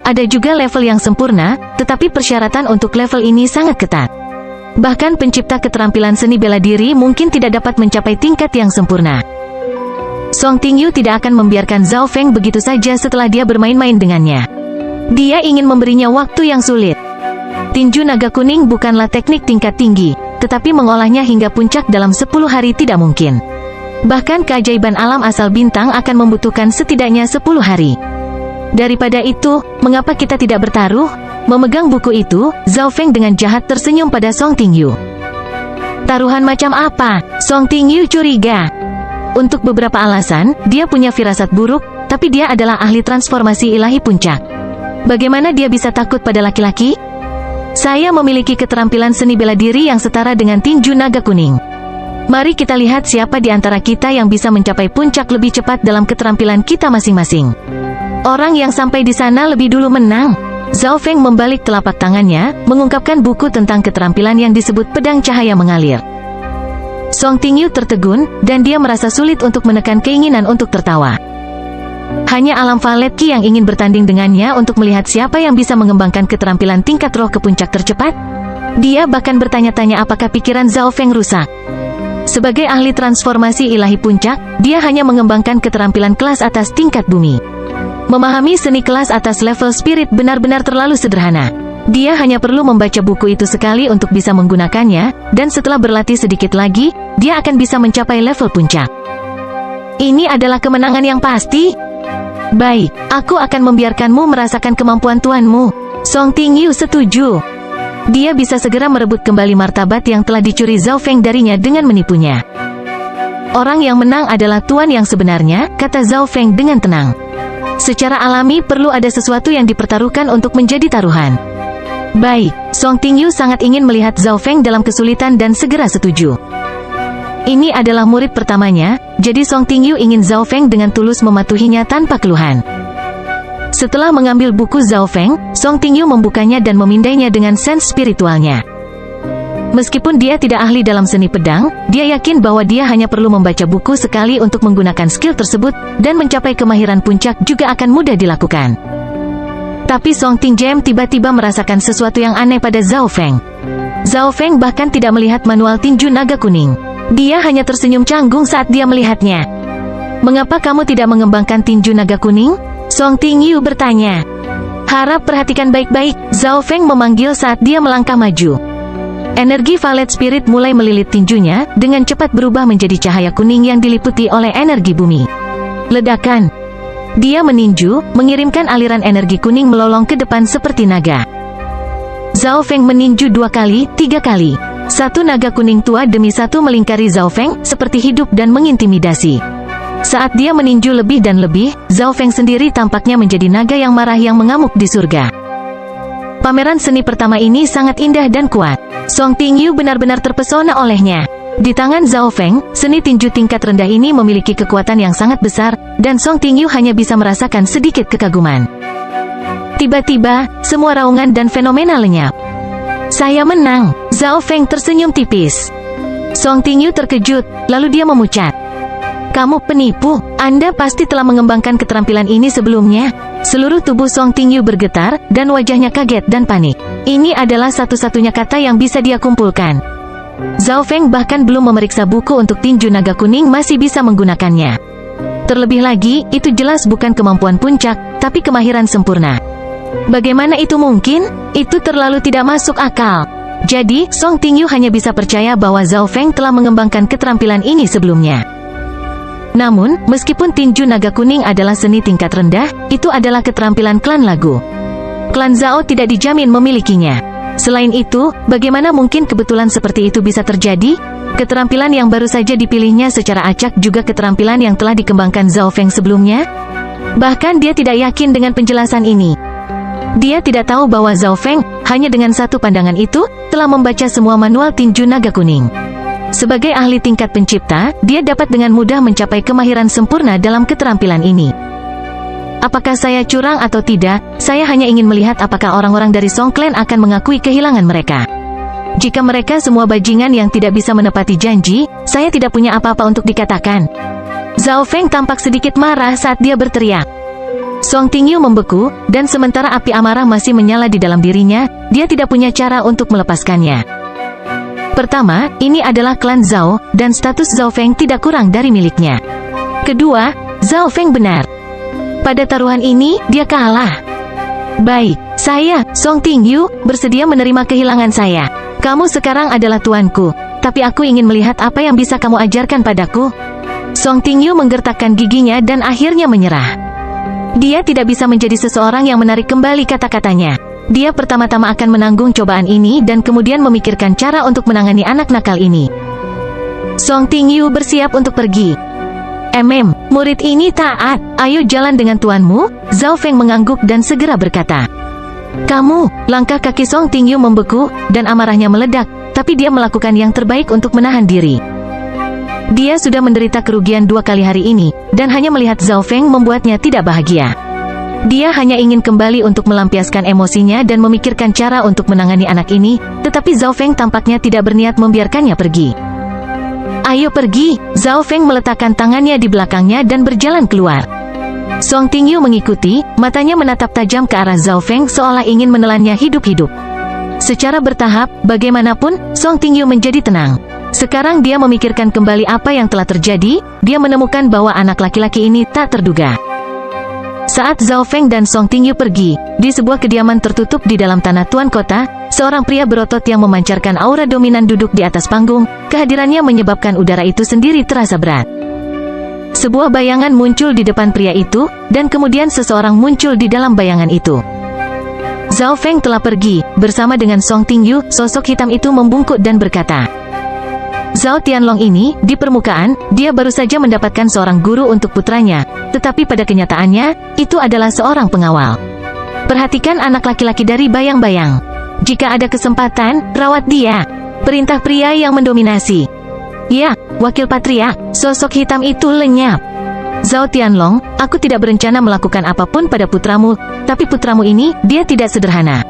S2: Ada juga level yang sempurna, tetapi persyaratan untuk level ini sangat ketat. Bahkan pencipta keterampilan seni bela diri mungkin tidak dapat mencapai tingkat yang sempurna. Song Tingyu tidak akan membiarkan Zhao Feng begitu saja setelah dia bermain-main dengannya. Dia ingin memberinya waktu yang sulit. Tinju naga kuning bukanlah teknik tingkat tinggi, tetapi mengolahnya hingga puncak dalam 10 hari tidak mungkin. Bahkan keajaiban alam asal bintang akan membutuhkan setidaknya 10 hari. Daripada itu, mengapa kita tidak bertaruh? Memegang buku itu, Zhao Feng dengan jahat tersenyum pada Song Tingyu. Taruhan macam apa? Song Tingyu curiga. Untuk beberapa alasan, dia punya firasat buruk, tapi dia adalah ahli transformasi ilahi puncak. Bagaimana dia bisa takut pada laki-laki? Saya memiliki keterampilan seni bela diri yang setara dengan tinju naga kuning. Mari kita lihat siapa di antara kita yang bisa mencapai puncak lebih cepat dalam keterampilan kita masing-masing. Orang yang sampai di sana lebih dulu menang. Zhao Feng membalik telapak tangannya, mengungkapkan buku tentang keterampilan yang disebut pedang cahaya mengalir. Song Tingyu tertegun, dan dia merasa sulit untuk menekan keinginan untuk tertawa. Hanya Alam Valet Ki yang ingin bertanding dengannya untuk melihat siapa yang bisa mengembangkan keterampilan tingkat roh ke puncak tercepat. Dia bahkan bertanya-tanya apakah pikiran Zhao Feng rusak. Sebagai ahli transformasi ilahi puncak, dia hanya mengembangkan keterampilan kelas atas tingkat bumi. Memahami seni kelas atas level spirit benar-benar terlalu sederhana. Dia hanya perlu membaca buku itu sekali untuk bisa menggunakannya, dan setelah berlatih sedikit lagi, dia akan bisa mencapai level puncak. Ini adalah kemenangan yang pasti. Baik, aku akan membiarkanmu merasakan kemampuan tuanmu. Song Tingyu setuju. Dia bisa segera merebut kembali martabat yang telah dicuri Zhao Feng darinya dengan menipunya. Orang yang menang adalah tuan yang sebenarnya, kata Zhao Feng dengan tenang. Secara alami perlu ada sesuatu yang dipertaruhkan untuk menjadi taruhan. Baik, Song Tingyu sangat ingin melihat Zhao Feng dalam kesulitan dan segera setuju. Ini adalah murid pertamanya, jadi Song Tingyu ingin Zhao Feng dengan tulus mematuhinya tanpa keluhan. Setelah mengambil buku Zhao Feng, Song Tingyu membukanya dan memindainya dengan sense spiritualnya. Meskipun dia tidak ahli dalam seni pedang, dia yakin bahwa dia hanya perlu membaca buku sekali untuk menggunakan skill tersebut, dan mencapai kemahiran puncak juga akan mudah dilakukan. Tapi Song Tingjem tiba-tiba merasakan sesuatu yang aneh pada Zhao Feng. Zhao Feng bahkan tidak melihat manual tinju naga kuning. Dia hanya tersenyum canggung saat dia melihatnya. Mengapa kamu tidak mengembangkan tinju naga kuning? Song Tingyu bertanya. Harap perhatikan baik-baik, Zhao Feng memanggil saat dia melangkah maju. Energi Valet Spirit mulai melilit tinjunya, dengan cepat berubah menjadi cahaya kuning yang diliputi oleh energi bumi. Ledakan. Dia meninju, mengirimkan aliran energi kuning melolong ke depan seperti naga. Zhao Feng meninju 2 kali, 3 kali. Satu naga kuning tua demi satu melingkari Zhao Feng, seperti hidup dan mengintimidasi. Saat dia meninju lebih dan lebih, Zhao Feng sendiri tampaknya menjadi naga yang marah yang mengamuk di surga. Pameran seni pertama ini sangat indah dan kuat. Song Tingyu benar-benar terpesona olehnya. Di tangan Zhao Feng, seni tinju tingkat rendah ini memiliki kekuatan yang sangat besar, dan Song Tingyu hanya bisa merasakan sedikit kekaguman. Tiba-tiba, semua raungan dan fenomena lenyap. Saya menang. Zhao Feng tersenyum tipis. Song Tingyu terkejut, lalu dia memucat. Kamu penipu, Anda pasti telah mengembangkan keterampilan ini sebelumnya. Seluruh tubuh Song Tingyu bergetar, dan wajahnya kaget dan panik. Ini adalah satu-satunya kata yang bisa dia kumpulkan. Zhao Feng bahkan belum memeriksa buku untuk tinju naga kuning masih bisa menggunakannya. Terlebih lagi, itu jelas bukan kemampuan puncak, tapi kemahiran sempurna. Bagaimana itu mungkin? Itu terlalu tidak masuk akal. Jadi, Song Tingyu hanya bisa percaya bahwa Zhao Feng telah mengembangkan keterampilan ini sebelumnya. Namun, meskipun tinju naga kuning adalah seni tingkat rendah, itu adalah keterampilan klan lagu. Klan Zhao tidak dijamin memilikinya. Selain itu, bagaimana mungkin kebetulan seperti itu bisa terjadi? Keterampilan yang baru saja dipilihnya secara acak juga keterampilan yang telah dikembangkan Zhao Feng sebelumnya? Bahkan dia tidak yakin dengan penjelasan ini. Dia tidak tahu bahwa Zhao Feng, hanya dengan satu pandangan itu, telah membaca semua manual tinju naga kuning. Sebagai ahli tingkat pencipta, dia dapat dengan mudah mencapai kemahiran sempurna dalam keterampilan ini. Apakah saya curang atau tidak, saya hanya ingin melihat apakah orang-orang dari Song Clan akan mengakui kehilangan mereka. Jika mereka semua bajingan yang tidak bisa menepati janji, saya tidak punya apa-apa untuk dikatakan. Zhao Feng tampak sedikit marah saat dia berteriak. Song Tingyu membeku, dan sementara api amarah masih menyala di dalam dirinya, dia tidak punya cara untuk melepaskannya. Pertama, ini adalah klan Zhao, dan status Zhao Feng tidak kurang dari miliknya. Kedua, Zhao Feng benar. Pada taruhan ini, dia kalah. Baik, saya, Song Tingyu, bersedia menerima kehilangan saya. Kamu sekarang adalah tuanku, tapi aku ingin melihat apa yang bisa kamu ajarkan padaku. Song Tingyu menggertakkan giginya dan akhirnya menyerah. Dia tidak bisa menjadi seseorang yang menarik kembali kata-katanya. Dia pertama-tama akan menanggung cobaan ini dan kemudian memikirkan cara untuk menangani anak nakal ini. Song Tingyu bersiap untuk pergi. Murid ini taat. Ayo jalan dengan tuanmu. Zhao Feng mengangguk dan segera berkata. Kamu, langkah kaki Song Tingyu membeku, dan amarahnya meledak, tapi dia melakukan yang terbaik untuk menahan diri. Dia sudah menderita kerugian 2 kali hari ini, dan hanya melihat Zhao Feng membuatnya tidak bahagia. Dia hanya ingin kembali untuk melampiaskan emosinya dan memikirkan cara untuk menangani anak ini, tetapi Zhao Feng tampaknya tidak berniat membiarkannya pergi. Ayo pergi, Zhao Feng meletakkan tangannya di belakangnya dan berjalan keluar. Song Tingyu mengikuti, matanya menatap tajam ke arah Zhao Feng seolah ingin menelannya hidup-hidup. Secara bertahap, bagaimanapun, Song Tingyu menjadi tenang. Sekarang dia memikirkan kembali apa yang telah terjadi, dia menemukan bahwa anak laki-laki ini tak terduga. Saat Zhao Feng dan Song Tingyu pergi, di sebuah kediaman tertutup di dalam tanah tuan kota, seorang pria berotot yang memancarkan aura dominan duduk di atas panggung, kehadirannya menyebabkan udara itu sendiri terasa berat. Sebuah bayangan muncul di depan pria itu, dan kemudian seseorang muncul di dalam bayangan itu. Zhao Feng telah pergi, bersama dengan Song Tingyu, sosok hitam itu membungkuk dan berkata, Zhao Tianlong ini, di permukaan, dia baru saja mendapatkan seorang guru untuk putranya, tetapi pada kenyataannya, itu adalah seorang pengawal. Perhatikan anak laki-laki dari bayang-bayang. Jika ada kesempatan, rawat dia. Perintah pria yang mendominasi. Ya, Wakil Patriark, sosok hitam itu lenyap. Zhao Tianlong, aku tidak berencana melakukan apapun pada putramu, tapi putramu ini, dia tidak sederhana.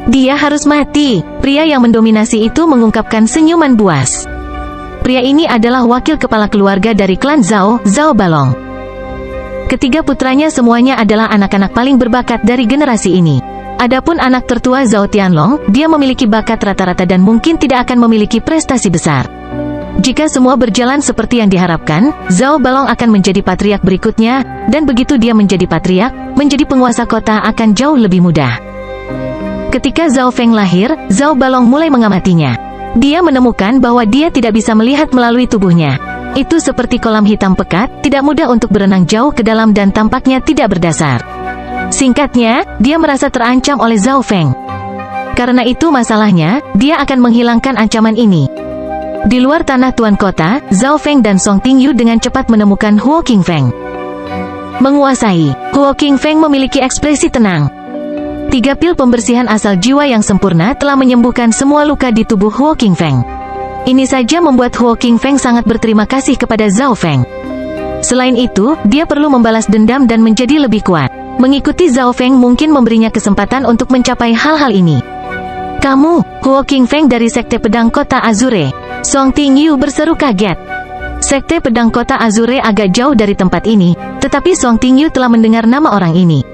S2: Dia harus mati. Pria yang mendominasi itu mengungkapkan senyuman buas. Pria ini adalah wakil kepala keluarga dari klan Zhao, Zhao Balong. Ketiga putranya semuanya adalah anak-anak paling berbakat dari generasi ini. Adapun anak tertua Zhao Tianlong, dia memiliki bakat rata-rata dan mungkin tidak akan memiliki prestasi besar. Jika semua berjalan seperti yang diharapkan, Zhao Balong akan menjadi patriark berikutnya, dan begitu dia menjadi patriark, menjadi penguasa kota akan jauh lebih mudah. Ketika Zhao Feng lahir, Zhao Balong mulai mengamatinya. Dia menemukan bahwa dia tidak bisa melihat melalui tubuhnya. Itu seperti kolam hitam pekat, tidak mudah untuk berenang jauh ke dalam dan tampaknya tidak berdasar. Singkatnya, dia merasa terancam oleh Zhao Feng. Karena itu masalahnya, dia akan menghilangkan ancaman ini. Di luar tanah tuan kota, Zhao Feng dan Song Tingyu dengan cepat menemukan Huo Qingfeng. Menguasai, Huo Qingfeng memiliki ekspresi tenang. 3 pil pembersihan asal jiwa yang sempurna telah menyembuhkan semua luka di tubuh Huo Qingfeng. Ini saja membuat Huo Qingfeng sangat berterima kasih kepada Zhao Feng. Selain itu, dia perlu membalas dendam dan menjadi lebih kuat. Mengikuti Zhao Feng mungkin memberinya kesempatan untuk mencapai hal-hal ini. Kamu, Huo Qingfeng dari Sekte Pedang Kota Azure. Song Tingyu berseru kaget. Sekte Pedang Kota Azure agak jauh dari tempat ini, tetapi Song Tingyu telah mendengar nama orang ini.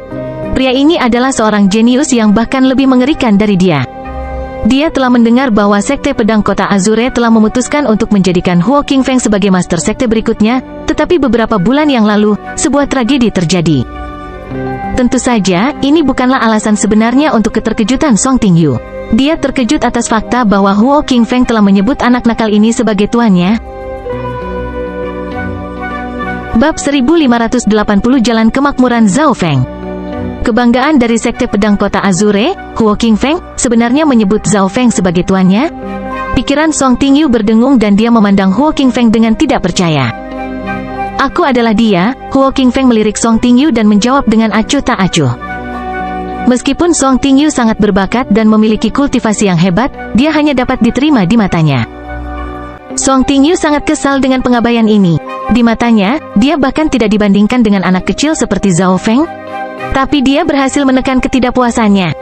S2: Pria ini adalah seorang jenius yang bahkan lebih mengerikan dari dia. Dia telah mendengar bahwa Sekte Pedang Kota Azure telah memutuskan untuk menjadikan Huo Qingfeng sebagai master sekte berikutnya, tetapi beberapa bulan yang lalu, sebuah tragedi terjadi. Tentu saja, ini bukanlah alasan sebenarnya untuk keterkejutan Song Tingyu. Dia terkejut atas fakta bahwa Huo Qingfeng telah menyebut anak nakal ini sebagai tuannya. Bab 1580 Jalan Kemakmuran Zhao Feng. Kebanggaan dari Sekte Pedang Kota Azure, Huo Qingfeng, sebenarnya menyebut Zhao Feng sebagai tuannya. Pikiran Song Tingyu berdengung dan dia memandang Huo Qingfeng dengan tidak percaya. Aku adalah dia, Huo Qingfeng melirik Song Tingyu dan menjawab dengan acuh tak acuh. Meskipun Song Tingyu sangat berbakat dan memiliki kultivasi yang hebat, dia hanya dapat diterima di matanya. Song Tingyu sangat kesal dengan pengabaian ini. Di matanya, dia bahkan tidak dibandingkan dengan anak kecil seperti Zhao Feng. Tapi dia berhasil menekan ketidakpuasannya.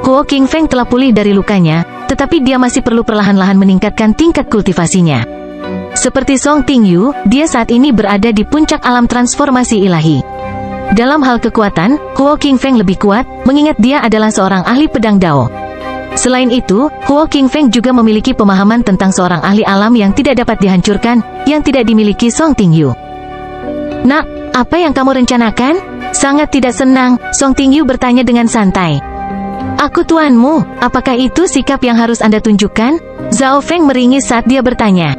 S2: Huo Qingfeng telah pulih dari lukanya, tetapi dia masih perlu perlahan-lahan meningkatkan tingkat kultivasinya. Seperti Song Tingyu, dia saat ini berada di puncak alam transformasi ilahi. Dalam hal kekuatan, Huo Qingfeng lebih kuat, mengingat dia adalah seorang ahli pedang Dao. Selain itu, Huo Qingfeng juga memiliki pemahaman tentang seorang ahli alam yang tidak dapat dihancurkan, yang tidak dimiliki Song Tingyu. Nak, apa yang kamu rencanakan? Sangat tidak senang, Song Tingyu bertanya dengan santai. Aku tuanmu, apakah itu sikap yang harus Anda tunjukkan? Zhao Feng meringis saat dia bertanya.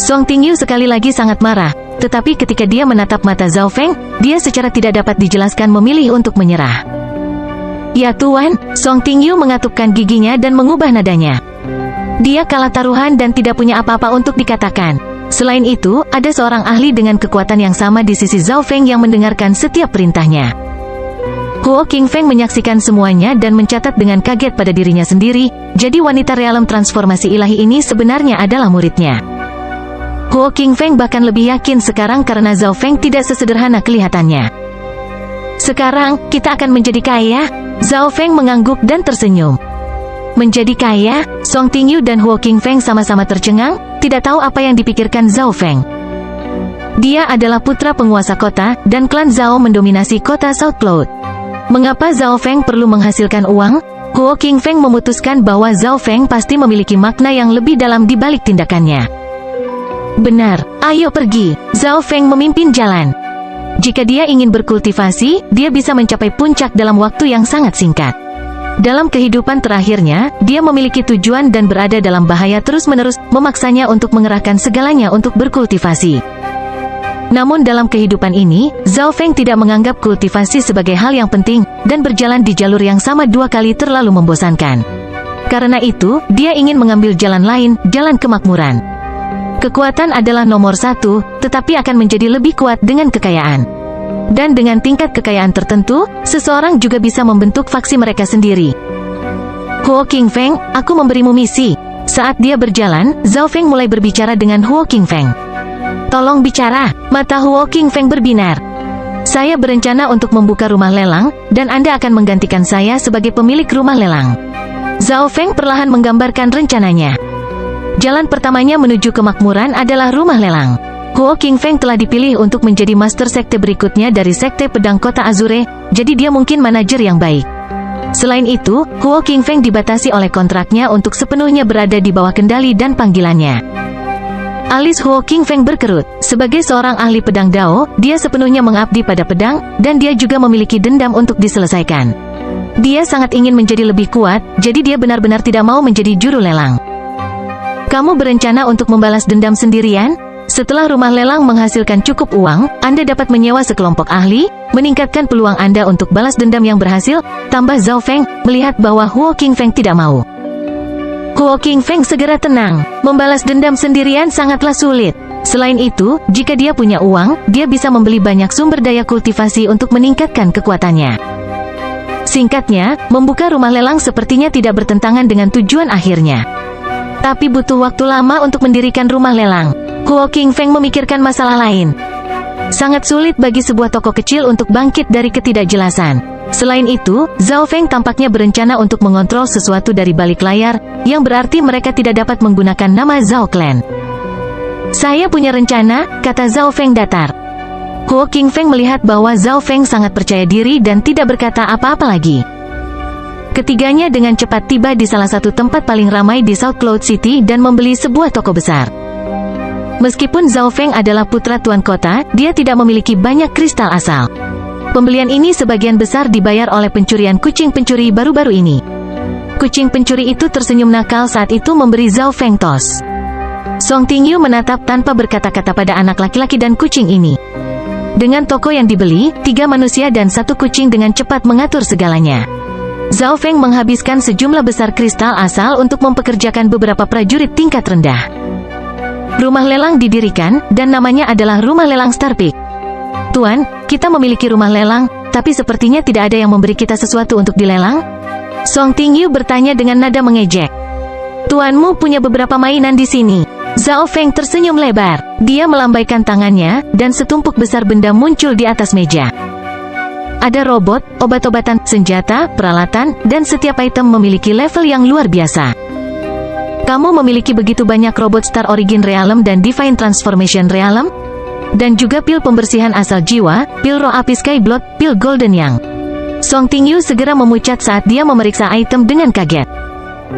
S2: Song Tingyu sekali lagi sangat marah, tetapi ketika dia menatap mata Zhao Feng, dia secara tidak dapat dijelaskan memilih untuk menyerah. Ya tuan, Song Tingyu mengatupkan giginya dan mengubah nadanya. Dia kalah taruhan dan tidak punya apa-apa untuk dikatakan. Selain itu, ada seorang ahli dengan kekuatan yang sama di sisi Zhao Feng yang mendengarkan setiap perintahnya. Huo Qingfeng menyaksikan semuanya dan mencatat dengan kaget pada dirinya sendiri, jadi wanita realem transformasi ilahi ini sebenarnya adalah muridnya. Huo Qingfeng bahkan lebih yakin sekarang karena Zhao Feng tidak sesederhana kelihatannya. Sekarang, kita akan menjadi kaya? Zhao Feng mengangguk dan tersenyum. Menjadi kaya? Song Tingyu dan Huo Qingfeng sama-sama tercengang, tidak tahu apa yang dipikirkan Zhao Feng. Dia adalah putra penguasa kota, dan klan Zhao mendominasi kota South Cloud. Mengapa Zhao Feng perlu menghasilkan uang? Huo Qingfeng memutuskan bahwa Zhao Feng pasti memiliki makna yang lebih dalam di balik tindakannya. Benar, ayo pergi. Zhao Feng memimpin jalan. Jika dia ingin berkultivasi, dia bisa mencapai puncak dalam waktu yang sangat singkat. Dalam kehidupan terakhirnya, dia memiliki tujuan dan berada dalam bahaya terus-menerus, memaksanya untuk mengerahkan segalanya untuk berkultivasi. Namun dalam kehidupan ini, Zhao Feng tidak menganggap kultivasi sebagai hal yang penting, dan berjalan di jalur yang sama dua kali terlalu membosankan. Karena itu, dia ingin mengambil jalan lain, jalan kemakmuran. Kekuatan adalah nomor satu, tetapi akan menjadi lebih kuat dengan kekayaan. Dan dengan tingkat kekayaan tertentu, seseorang juga bisa membentuk faksi mereka sendiri. Huo Qingfeng, aku memberimu misi. Saat dia berjalan, Zhao Feng mulai berbicara dengan Huo Qingfeng. Tolong bicara. Mata Huo Qingfeng berbinar. Saya berencana untuk membuka rumah lelang, dan Anda akan menggantikan saya sebagai pemilik rumah lelang. Zhao Feng perlahan menggambarkan rencananya. Jalan pertamanya menuju kemakmuran adalah rumah lelang. Huo Qingfeng telah dipilih untuk menjadi master sekte berikutnya dari Sekte Pedang Kota Azure, jadi dia mungkin manajer yang baik. Selain itu, Huo Qingfeng dibatasi oleh kontraknya untuk sepenuhnya berada di bawah kendali dan panggilannya. Alis Huo Qingfeng berkerut. Sebagai seorang ahli pedang Dao, dia sepenuhnya mengabdi pada pedang, dan dia juga memiliki dendam untuk diselesaikan. Dia sangat ingin menjadi lebih kuat, jadi dia benar-benar tidak mau menjadi juru lelang. Kamu berencana untuk membalas dendam sendirian? Setelah rumah lelang menghasilkan cukup uang, Anda dapat menyewa sekelompok ahli, meningkatkan peluang Anda untuk balas dendam yang berhasil, tambah Zhao Feng, melihat bahwa Huo Qingfeng tidak mau. Huo Qingfeng segera tenang, membalas dendam sendirian sangatlah sulit. Selain itu, jika dia punya uang, dia bisa membeli banyak sumber daya kultivasi untuk meningkatkan kekuatannya. Singkatnya, membuka rumah lelang sepertinya tidak bertentangan dengan tujuan akhirnya. Tapi butuh waktu lama untuk mendirikan rumah lelang. Huo Qingfeng memikirkan masalah lain. Sangat sulit bagi sebuah toko kecil untuk bangkit dari ketidakjelasan. Selain itu, Zhao Feng tampaknya berencana untuk mengontrol sesuatu dari balik layar, yang berarti mereka tidak dapat menggunakan nama Zhao Clan. Saya punya rencana, kata Zhao Feng datar. Huo Qingfeng melihat bahwa Zhao Feng sangat percaya diri dan tidak berkata apa-apa lagi. Ketiganya dengan cepat tiba di salah satu tempat paling ramai di South Cloud City dan membeli sebuah toko besar. Meskipun Zhao Feng adalah putra tuan kota, dia tidak memiliki banyak kristal asal. Pembelian ini sebagian besar dibayar oleh pencurian kucing pencuri baru-baru ini. Kucing pencuri itu tersenyum nakal saat itu memberi Zhao Feng tos. Song Tingyu menatap tanpa berkata-kata pada anak laki-laki dan kucing ini. Dengan toko yang dibeli, 3 manusia dan 1 kucing dengan cepat mengatur segalanya. Zhao Feng menghabiskan sejumlah besar kristal asal untuk mempekerjakan beberapa prajurit tingkat rendah. Rumah lelang didirikan, dan namanya adalah Rumah Lelang Star Peak. Tuan, kita memiliki rumah lelang, tapi sepertinya tidak ada yang memberi kita sesuatu untuk dilelang? Song Tingyu bertanya dengan nada mengejek. Tuanmu punya beberapa mainan di sini. Zhao Feng tersenyum lebar. Dia melambaikan tangannya, dan setumpuk besar benda muncul di atas meja. Ada robot, obat-obatan, senjata, peralatan, dan setiap item memiliki level yang luar biasa. Kamu memiliki begitu banyak robot Star Origin Realm dan Divine Transformation Realm? Dan juga pil pembersihan asal jiwa, pil roh api Skyblood, pil Golden Yang. Song Tingyu segera memucat saat dia memeriksa item dengan kaget.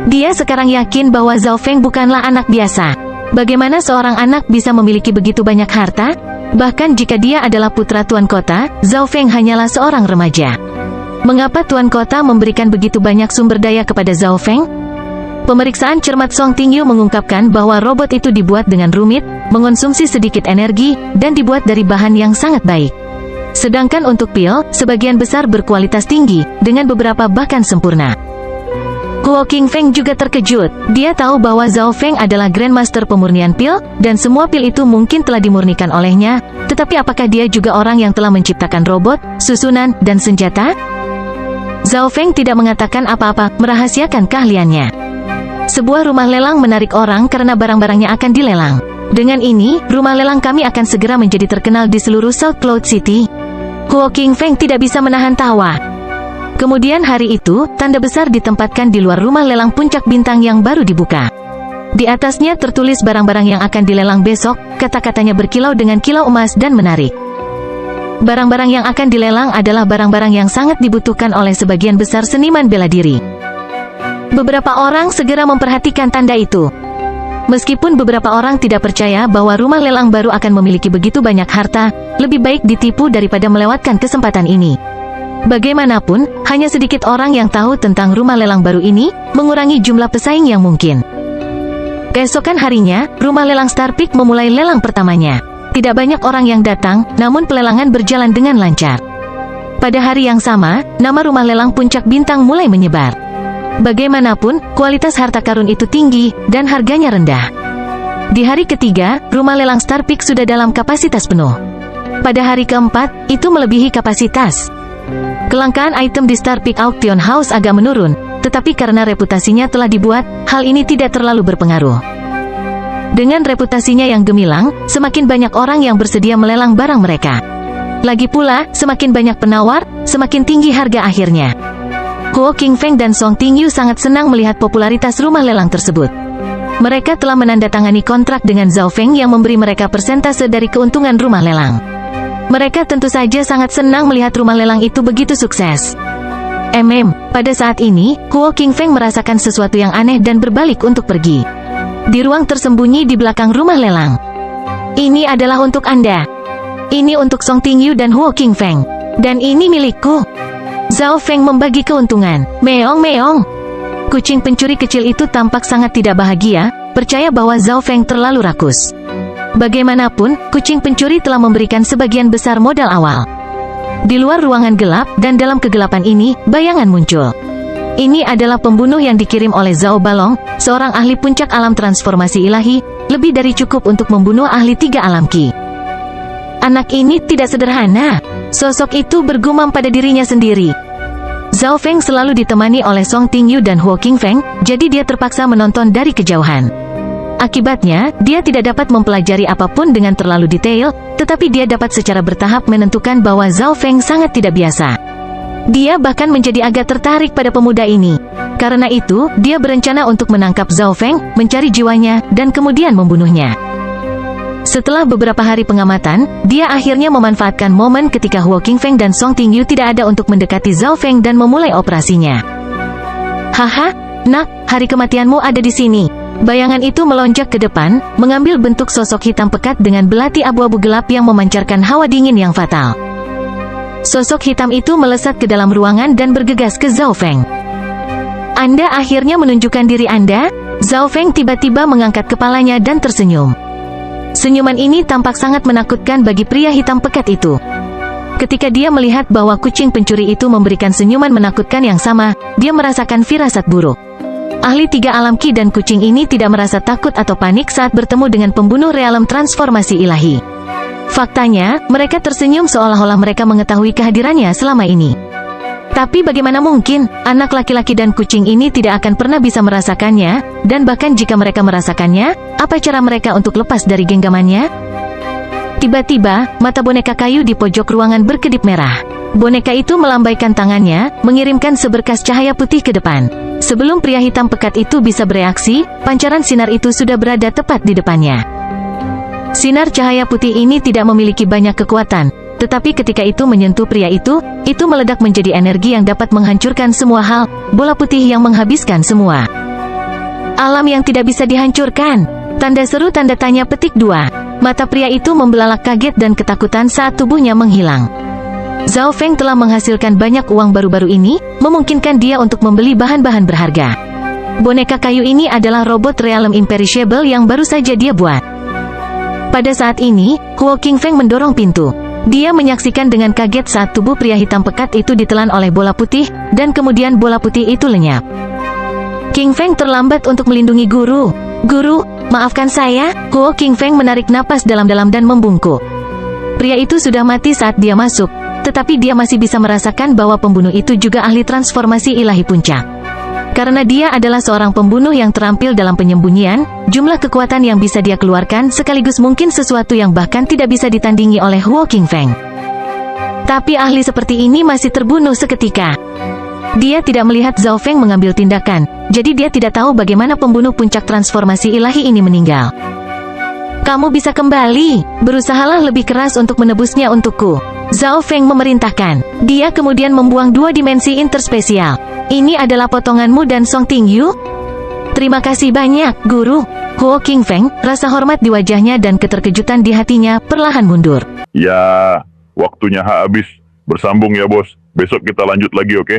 S2: Dia sekarang yakin bahwa Zhao Feng bukanlah anak biasa. Bagaimana seorang anak bisa memiliki begitu banyak harta? Bahkan jika dia adalah putra tuan kota, Zhao Feng hanyalah seorang remaja. Mengapa tuan kota memberikan begitu banyak sumber daya kepada Zhao Feng? Pemeriksaan cermat Song Tingyu mengungkapkan bahwa robot itu dibuat dengan rumit, mengonsumsi sedikit energi, dan dibuat dari bahan yang sangat baik. Sedangkan untuk pil, sebagian besar berkualitas tinggi, dengan beberapa bahkan sempurna. Huo Qingfeng juga terkejut. Dia tahu bahwa Zhao Feng adalah Grandmaster pemurnian pil, dan semua pil itu mungkin telah dimurnikan olehnya, tetapi apakah dia juga orang yang telah menciptakan robot, susunan, dan senjata? Zhao Feng tidak mengatakan apa-apa, merahasiakan keahliannya. Sebuah rumah lelang menarik orang karena barang-barangnya akan dilelang. Dengan ini, rumah lelang kami akan segera menjadi terkenal di seluruh South Cloud City. Huo Qingfeng tidak bisa menahan tawa. Kemudian hari itu, tanda besar ditempatkan di luar rumah lelang puncak bintang yang baru dibuka. Di atasnya tertulis barang-barang yang akan dilelang besok, kata-katanya berkilau dengan kilau emas dan menarik. Barang-barang yang akan dilelang adalah barang-barang yang sangat dibutuhkan oleh sebagian besar seniman bela diri. Beberapa orang segera memperhatikan tanda itu. Meskipun beberapa orang tidak percaya bahwa rumah lelang baru akan memiliki begitu banyak harta, lebih baik ditipu daripada melewatkan kesempatan ini. Bagaimanapun, hanya sedikit orang yang tahu tentang rumah lelang baru ini, mengurangi jumlah pesaing yang mungkin. Keesokan harinya, rumah lelang Star Peak memulai lelang pertamanya. Tidak banyak orang yang datang, namun pelelangan berjalan dengan lancar. Pada hari yang sama, nama rumah lelang puncak bintang mulai menyebar. Bagaimanapun, kualitas harta karun itu tinggi, dan harganya rendah. Di hari ketiga, rumah lelang Star Peak sudah dalam kapasitas penuh. Pada hari keempat, itu melebihi kapasitas. Kelangkaan item di Star Peak Auction House agak menurun, tetapi karena reputasinya telah dibuat, hal ini tidak terlalu berpengaruh. Dengan reputasinya yang gemilang, semakin banyak orang yang bersedia melelang barang mereka. Lagi pula, semakin banyak penawar, semakin tinggi harga akhirnya. Huo Qingfeng dan Song Tingyu sangat senang melihat popularitas rumah lelang tersebut. Mereka telah menandatangani kontrak dengan Zhao Feng yang memberi mereka persentase dari keuntungan rumah lelang. Mereka tentu saja sangat senang melihat rumah lelang itu begitu sukses. Pada saat ini, Huo Qingfeng merasakan sesuatu yang aneh dan berbalik untuk pergi. Di ruang tersembunyi di belakang rumah lelang. Ini adalah untuk Anda. Ini untuk Song Tingyu dan Huo Qingfeng. Dan ini milikku. Zhao Feng membagi keuntungan. Meong meong. Kucing pencuri kecil itu tampak sangat tidak bahagia, percaya bahwa Zhao Feng terlalu rakus. Bagaimanapun, kucing pencuri telah memberikan sebagian besar modal awal. Di luar ruangan gelap, dan dalam kegelapan ini, bayangan muncul. Ini adalah pembunuh yang dikirim oleh Zhao Balong, seorang ahli puncak alam transformasi ilahi, lebih dari cukup untuk membunuh ahli 3 alam Qi. Anak ini tidak sederhana. Sosok itu bergumam pada dirinya sendiri. Zhao Feng selalu ditemani oleh Song Tingyu dan Huo Qingfeng, jadi dia terpaksa menonton dari kejauhan. Akibatnya, dia tidak dapat mempelajari apapun dengan terlalu detail, tetapi dia dapat secara bertahap menentukan bahwa Zhao Feng sangat tidak biasa. Dia bahkan menjadi agak tertarik pada pemuda ini. Karena itu, dia berencana untuk menangkap Zhao Feng, mencari jiwanya, dan kemudian membunuhnya. Setelah beberapa hari pengamatan, dia akhirnya memanfaatkan momen ketika Huo Qingfeng dan Song Tingyu tidak ada untuk mendekati Zhao Feng dan memulai operasinya. Haha, nak, hari kematianmu ada di sini. Bayangan itu melonjak ke depan, mengambil bentuk sosok hitam pekat dengan belati abu-abu gelap yang memancarkan hawa dingin yang fatal. Sosok hitam itu melesat ke dalam ruangan dan bergegas ke Zhao Feng. Anda akhirnya menunjukkan diri Anda? Zhao Feng tiba-tiba mengangkat kepalanya dan tersenyum. Senyuman ini tampak sangat menakutkan bagi pria hitam pekat itu. Ketika dia melihat bahwa kucing pencuri itu memberikan senyuman menakutkan yang sama, dia merasakan firasat buruk. Ahli 3 alam ki dan kucing ini tidak merasa takut atau panik saat bertemu dengan pembunuh realem transformasi ilahi. Faktanya, mereka tersenyum seolah-olah mereka mengetahui kehadirannya selama ini. Tapi bagaimana mungkin, anak laki-laki dan kucing ini tidak akan pernah bisa merasakannya, dan bahkan jika mereka merasakannya, apa cara mereka untuk lepas dari genggamannya? Tiba-tiba, mata boneka kayu di pojok ruangan berkedip merah. Boneka itu melambaikan tangannya, mengirimkan seberkas cahaya putih ke depan. Sebelum pria hitam pekat itu bisa bereaksi, pancaran sinar itu sudah berada tepat di depannya. Sinar cahaya putih ini tidak memiliki banyak kekuatan, tetapi ketika itu menyentuh pria itu meledak menjadi energi yang dapat menghancurkan semua hal, bola putih yang menghabiskan semua. Alam yang tidak bisa dihancurkan. Tanda seru tanda tanya petik 2. Mata pria itu membelalak kaget dan ketakutan saat tubuhnya menghilang. Zhao Feng telah menghasilkan banyak uang baru-baru ini, memungkinkan dia untuk membeli bahan-bahan berharga. Boneka kayu ini adalah robot realem imperishable yang baru saja dia buat. Pada saat ini, Huo Qingfeng mendorong pintu. Dia menyaksikan dengan kaget saat tubuh pria hitam pekat itu ditelan oleh bola putih, dan kemudian bola putih itu lenyap. Qingfeng terlambat untuk melindungi guru. Guru, maafkan saya. Huo Qingfeng menarik napas dalam-dalam dan membungkuk. Pria itu sudah mati saat dia masuk, tetapi dia masih bisa merasakan bahwa pembunuh itu juga ahli transformasi ilahi puncak. Karena dia adalah seorang pembunuh yang terampil dalam penyembunyian, jumlah kekuatan yang bisa dia keluarkan sekaligus mungkin sesuatu yang bahkan tidak bisa ditandingi oleh Huo Qingfeng. Tapi ahli seperti ini masih terbunuh seketika. Dia tidak melihat Zhao Feng mengambil tindakan, jadi dia tidak tahu bagaimana pembunuh puncak transformasi ilahi ini meninggal. Kamu bisa kembali, berusahalah lebih keras untuk menebusnya untukku. Zhao Feng memerintahkan. Dia kemudian membuang 2 dimensi interspesial. Ini adalah potonganmu dan Song Tingyu. Terima kasih banyak, Guru. Huo Qingfeng, rasa hormat di wajahnya dan keterkejutan di hatinya, perlahan mundur.
S1: Ya, waktunya habis. Bersambung ya bos. Besok kita lanjut lagi, oke?